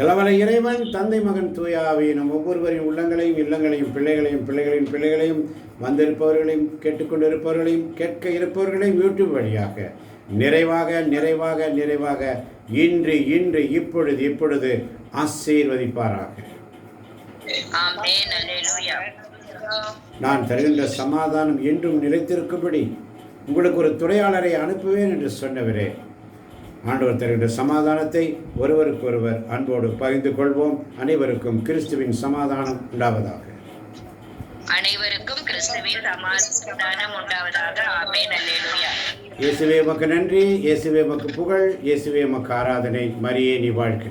இளவலை இறைவன் தந்தை மகன் தூயாவி நம் ஒவ்வொருவரின் உள்ளங்களையும் இல்லங்களையும் பிள்ளைகளையும் பிள்ளைகளின் பிள்ளைகளையும் வந்திருப்பவர்களையும் கேட்டுக்கொண்டிருப்பவர்களையும் கேட்க இருப்பவர்களையும் யூடியூப் வழியாக நிறைவாக நிறைவாக நிறைவாக இன்று இன்று இப்பொழுது இப்பொழுது ஆசீர்வதிப்பாராக. ஆமென். அல்லேலூயா. நான் தருகின்ற சமாதானம் என்றும் நிலைத்திருக்கும்படி உங்களுக்கு ஒரு துணையாளரை அனுப்புவேன் என்று சொன்னவரே, ஆண்டவர் தருகின்ற சமாதானத்தை ஒருவருக்கொருவர் அன்போடு பகிர்ந்து கொள்வோம். அனைவருக்கும் கிறிஸ்துவின் சமாதானம் உண்டாவதாக. அனைவருக்கும் கிறிஸ்துவின் சமாதானம் உண்டாவதாக. ஆமென். அல்லேலூயா. இயேசுவே உமக்கு நன்றி, இயேசுவே உமக்கு புகழ், இயேசுவே உமக்கு ஆராதனை. மரியே நீ வாழ்க.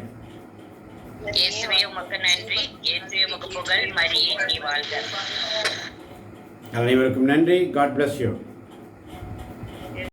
இயேசுவே உமக்கு நன்றி, இயேசுவே உமக்கு புகழ், மரியே நீ வாழ்க. அனைவருக்கும் நன்றி. God bless you.